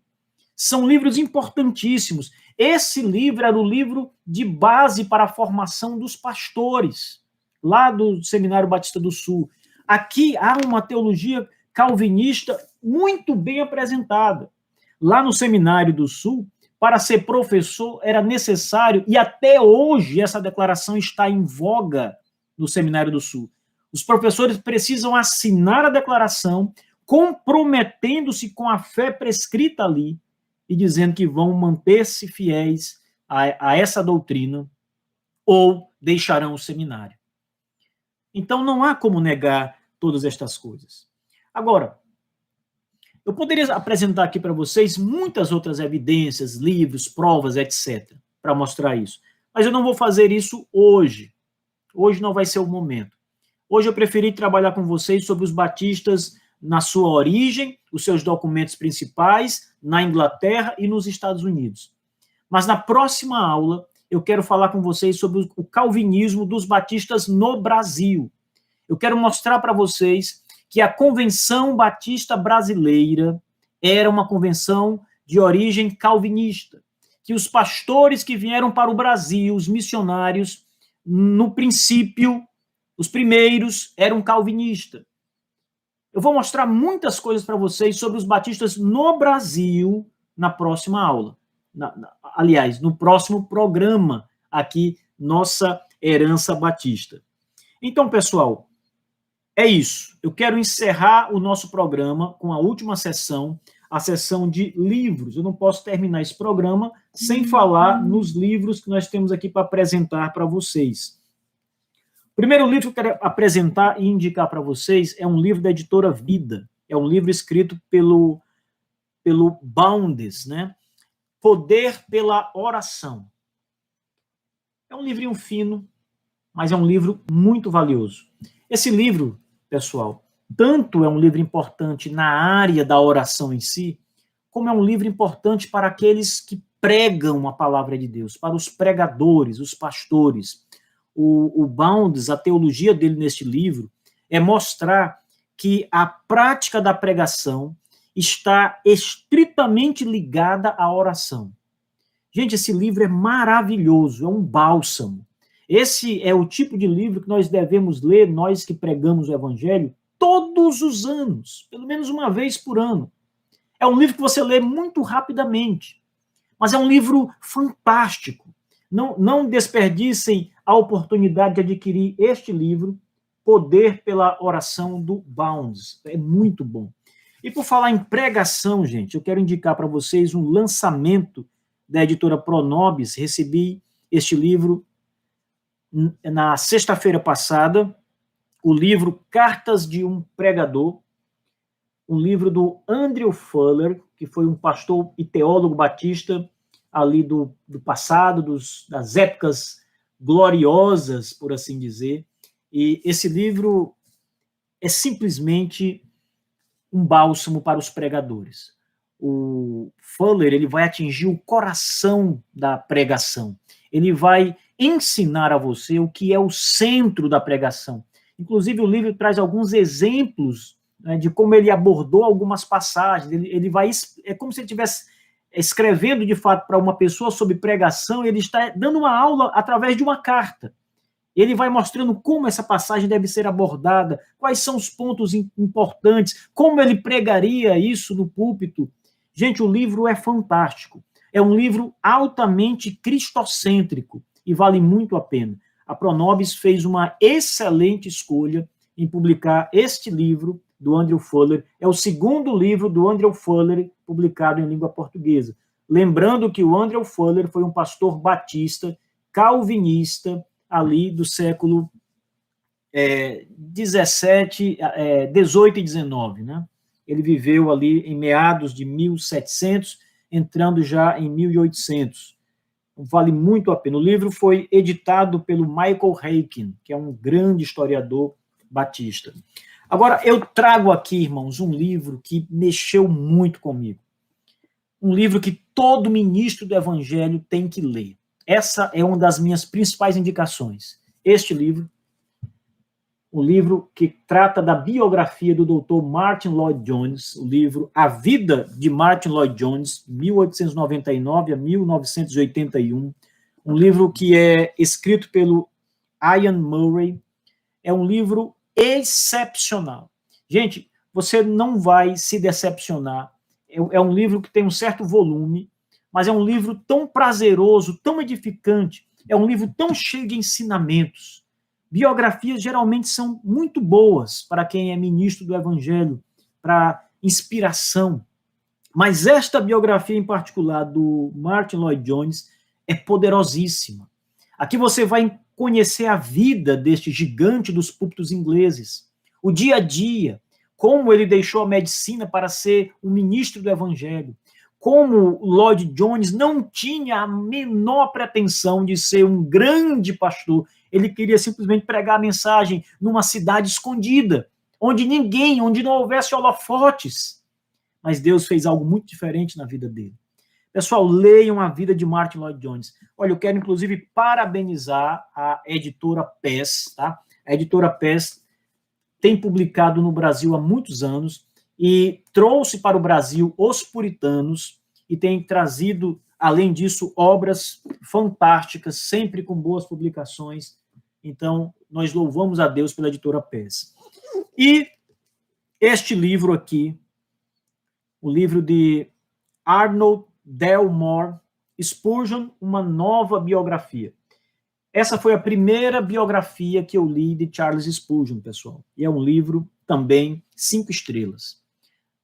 A: São livros importantíssimos. Esse livro era o livro de base para a formação dos pastores, lá do Seminário Batista do Sul. Aqui há uma teologia calvinista muito bem apresentada. Lá no Seminário do Sul, para ser professor, era necessário, e até hoje essa declaração está em voga no Seminário do Sul. Os professores precisam assinar a declaração, comprometendo-se com a fé prescrita ali, e dizendo que vão manter-se fiéis a essa doutrina, ou deixarão o seminário. Então, não há como negar todas estas coisas. Agora, eu poderia apresentar aqui para vocês muitas outras evidências, livros, provas, etc., para mostrar isso. Mas eu não vou fazer isso hoje. Hoje não vai ser o momento. Hoje eu preferi trabalhar com vocês sobre os batistas na sua origem, os seus documentos principais, na Inglaterra e nos Estados Unidos. Mas na próxima aula, eu quero falar com vocês sobre o calvinismo dos batistas no Brasil. Eu quero mostrar para vocês que a Convenção Batista Brasileira era uma convenção de origem calvinista, que os pastores que vieram para o Brasil, os missionários, no princípio, os primeiros eram calvinistas. Eu vou mostrar muitas coisas para vocês sobre os batistas no Brasil na próxima aula. Aliás, no próximo programa aqui, Nossa Herança Batista. Então, pessoal, é isso. Eu quero encerrar o nosso programa com a última sessão, a sessão de livros. Eu não posso terminar esse programa sem falar nos livros que nós temos aqui para apresentar para vocês. O primeiro livro que eu quero apresentar e indicar para vocês é um livro da editora Vida. É um livro escrito pelo Boundes, né? Poder pela Oração. É um livrinho fino, mas é um livro muito valioso. Esse livro, pessoal, tanto é um livro importante na área da oração em si, como é um livro importante para aqueles que pregam a palavra de Deus, para os pregadores, os pastores. O Boundes, a teologia dele neste livro, é mostrar que a prática da pregação está estritamente ligada à oração. Gente, esse livro é maravilhoso, é um bálsamo. Esse é o tipo de livro que nós devemos ler, nós que pregamos o Evangelho, todos os anos, pelo menos uma vez por ano. É um livro que você lê muito rapidamente, mas é um livro fantástico. Não desperdicem a oportunidade de adquirir este livro, Poder pela Oração, do Bounds. É muito bom. E por falar em pregação, gente, eu quero indicar para vocês um lançamento da editora Pronobis. Recebi este livro na sexta-feira passada, o livro Cartas de um Pregador, um livro do Andrew Fuller, que foi um pastor e teólogo batista ali do passado, das épocas gloriosas, por assim dizer. E esse livro é simplesmente um bálsamo para os pregadores. O Fuller, ele vai atingir o coração da pregação. Ele vai ensinar a você o que é o centro da pregação. Inclusive, o livro traz alguns exemplos, né, de como ele abordou algumas passagens. Ele vai, é como se ele estivesse escrevendo, de fato, para uma pessoa sobre pregação. Ele está dando uma aula através de uma carta. Ele vai mostrando como essa passagem deve ser abordada, quais são os pontos importantes, como ele pregaria isso no púlpito. Gente, o livro é fantástico. É um livro altamente cristocêntrico e vale muito a pena. A Pronobis fez uma excelente escolha em publicar este livro do Andrew Fuller. É o segundo livro do Andrew Fuller publicado em língua portuguesa. Lembrando que o Andrew Fuller foi um pastor batista, calvinista, ali do século 17, 18 e 19, né? Ele viveu ali em meados de 1700, entrando já em 1800. Vale muito a pena. O livro foi editado pelo Michael Haykin, que é um grande historiador batista. Agora, eu trago aqui, irmãos, um livro que mexeu muito comigo. Um livro que todo ministro do Evangelho tem que ler. Essa é uma das minhas principais indicações. Este livro, o livro que trata da biografia do Dr. Martyn Lloyd-Jones, o livro A Vida de Martyn Lloyd-Jones, 1899 a 1981, um livro que é escrito pelo Ian Murray. É um livro excepcional. Gente, você não vai se decepcionar. É um livro que tem um certo volume, mas é um livro tão prazeroso, tão edificante, é um livro tão cheio de ensinamentos. Biografias geralmente são muito boas para quem é ministro do Evangelho, para inspiração. Mas esta biografia em particular do Martyn Lloyd-Jones é poderosíssima. Aqui você vai conhecer a vida deste gigante dos púlpitos ingleses, o dia a dia, como ele deixou a medicina para ser um ministro do Evangelho, como Lloyd-Jones não tinha a menor pretensão de ser um grande pastor. Ele queria simplesmente pregar a mensagem numa cidade escondida, onde não houvesse holofotes. Mas Deus fez algo muito diferente na vida dele. Pessoal, leiam a vida de Martyn Lloyd-Jones. Olha, eu quero, inclusive, parabenizar a editora PES, tá? A editora PES tem publicado no Brasil há muitos anos e trouxe para o Brasil Os Puritanos e tem trazido, além disso, obras fantásticas, sempre com boas publicações. Então, nós louvamos a Deus pela editora PES. E este livro aqui, o livro de Arnold Delmore, Spurgeon, uma nova biografia. Essa foi a primeira biografia que eu li de Charles Spurgeon, pessoal. E é um livro também 5 estrelas.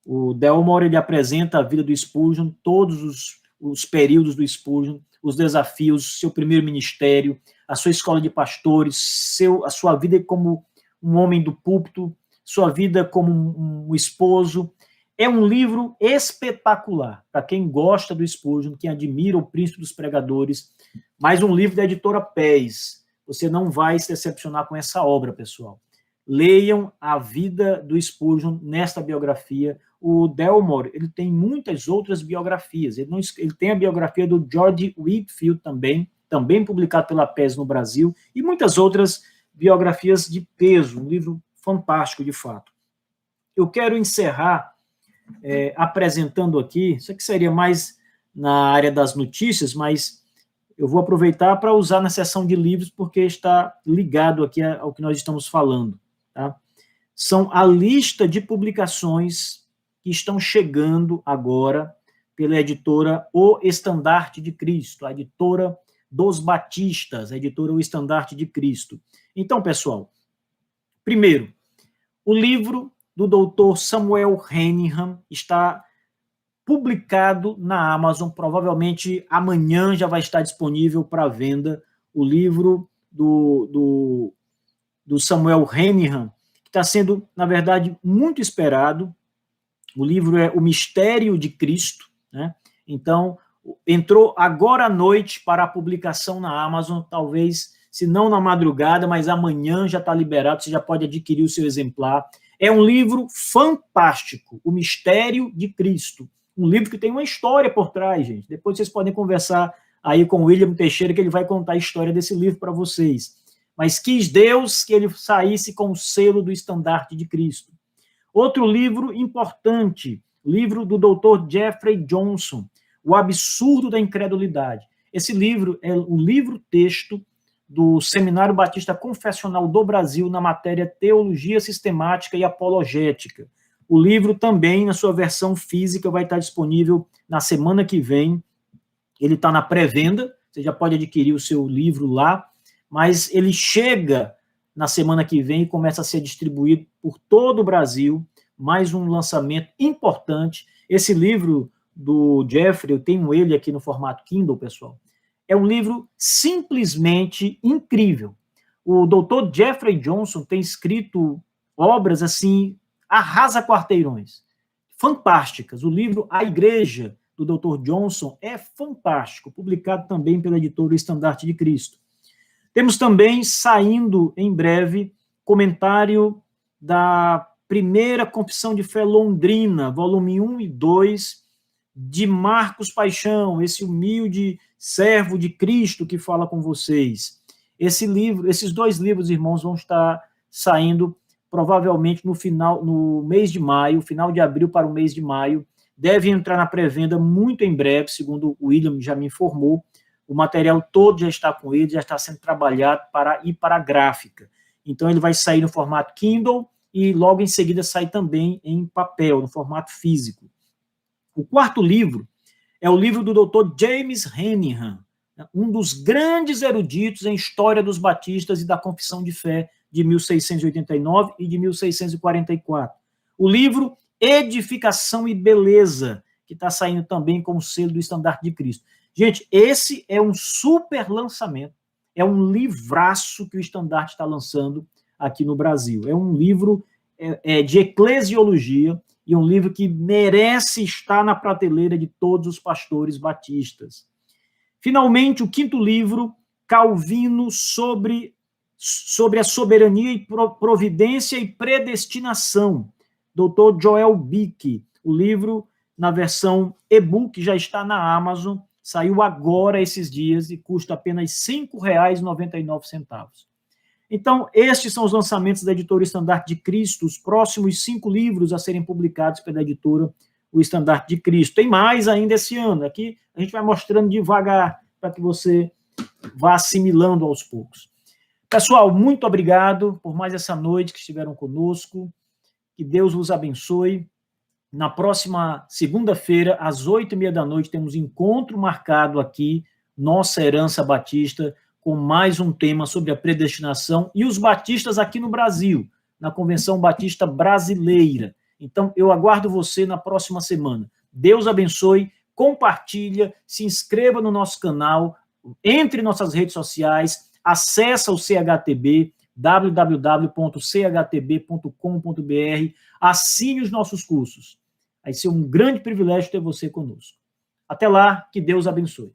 A: O Delmore, ele apresenta a vida do Spurgeon, todos os períodos do Spurgeon, os desafios, seu primeiro ministério, a sua escola de pastores, a sua vida como um homem do púlpito, sua vida como um esposo. É um livro espetacular, para quem gosta do Spurgeon, quem admira o príncipe dos pregadores. Mais um livro da editora PES. Você não vai se decepcionar com essa obra, pessoal. Leiam a vida do Spurgeon nesta biografia. O Delmore, ele tem muitas outras biografias. Ele tem a biografia do George Whitefield também publicado pela PES no Brasil, e muitas outras biografias de peso. Um livro fantástico, de fato. Eu quero encerrar apresentando aqui, isso aqui seria mais na área das notícias, mas eu vou aproveitar para usar na seção de livros, porque está ligado aqui ao que nós estamos falando. Tá? São a lista de publicações que estão chegando agora pela editora O Estandarte de Cristo, a editora dos Batistas, a editora O Estandarte de Cristo. Então, pessoal, primeiro, o livro do Dr. Samuel Henningham está publicado na Amazon, provavelmente amanhã já vai estar disponível para venda o livro do Samuel Henningham, que está sendo, na verdade, muito esperado. O livro é O Mistério de Cristo, né? Então, entrou agora à noite para a publicação na Amazon, talvez, se não na madrugada, mas amanhã já está liberado, você já pode adquirir o seu exemplar. É um livro fantástico, O Mistério de Cristo. Um livro que tem uma história por trás, gente. Depois vocês podem conversar aí com o William Teixeira, que ele vai contar a história desse livro para vocês. Mas quis Deus que ele saísse com o selo do Estandarte de Cristo. Outro livro importante, livro do Dr. Jeffrey Johnson, O Absurdo da Incredulidade. Esse livro é o livro-texto do Seminário Batista Confessional do Brasil na matéria Teologia Sistemática e Apologética. O livro também, na sua versão física, vai estar disponível na semana que vem. Ele está na pré-venda, você já pode adquirir o seu livro lá, mas ele chega na semana que vem e começa a ser distribuído por todo o Brasil, mais um lançamento importante. Esse livro do Jeffrey, eu tenho ele aqui no formato Kindle, pessoal, é um livro simplesmente incrível. O Dr. Jeffrey Johnson tem escrito obras assim, arrasa-quarteirões, fantásticas. O livro A Igreja, do Dr. Johnson, é fantástico, publicado também pela editora Estandarte de Cristo. Temos também, saindo em breve, comentário da Primeira Confissão de Fé Londrina, volume 1 e 2, de Marcos Paixão, esse humilde servo de Cristo que fala com vocês. Esses dois livros, irmãos, vão estar saindo provavelmente no mês de maio, final de abril para o mês de maio. Deve entrar na pré-venda muito em breve, segundo o William já me informou. O material todo já está com ele, já está sendo trabalhado para ir para a gráfica. Então, ele vai sair no formato Kindle e logo em seguida sai também em papel, no formato físico. O quarto livro é o livro do Dr. James Henningham, um dos grandes eruditos em história dos batistas e da Confissão de Fé de 1689 e de 1644. O livro Edificação e Beleza, que está saindo também com o selo do Estandarte de Cristo. Gente, esse é um super lançamento, é um livraço que o Estandarte está lançando aqui no Brasil. É um livro de eclesiologia e um livro que merece estar na prateleira de todos os pastores batistas. Finalmente, o quinto livro, Calvino sobre a soberania e providência e predestinação, Dr. Joel Bick. O livro, na versão e-book, já está na Amazon, saiu agora esses dias e custa apenas R$ 5,99. Então, estes são os lançamentos da editora Estandarte de Cristo, os próximos 5 livros a serem publicados pela editora O Estandarte de Cristo. Tem mais ainda esse ano, aqui a gente vai mostrando devagar para que você vá assimilando aos poucos. Pessoal, muito obrigado por mais essa noite que estiveram conosco, que Deus vos abençoe. Na próxima segunda-feira, às 8h30 da noite, temos encontro marcado aqui, Nossa Herança Batista, com mais um tema sobre a predestinação e os batistas aqui no Brasil, na Convenção Batista Brasileira. Então, eu aguardo você na próxima semana. Deus abençoe, compartilha, se inscreva no nosso canal, entre em nossas redes sociais, acessa o CHTB, www.chtb.com.br, assine os nossos cursos. Vai ser um grande privilégio ter você conosco. Até lá, que Deus abençoe.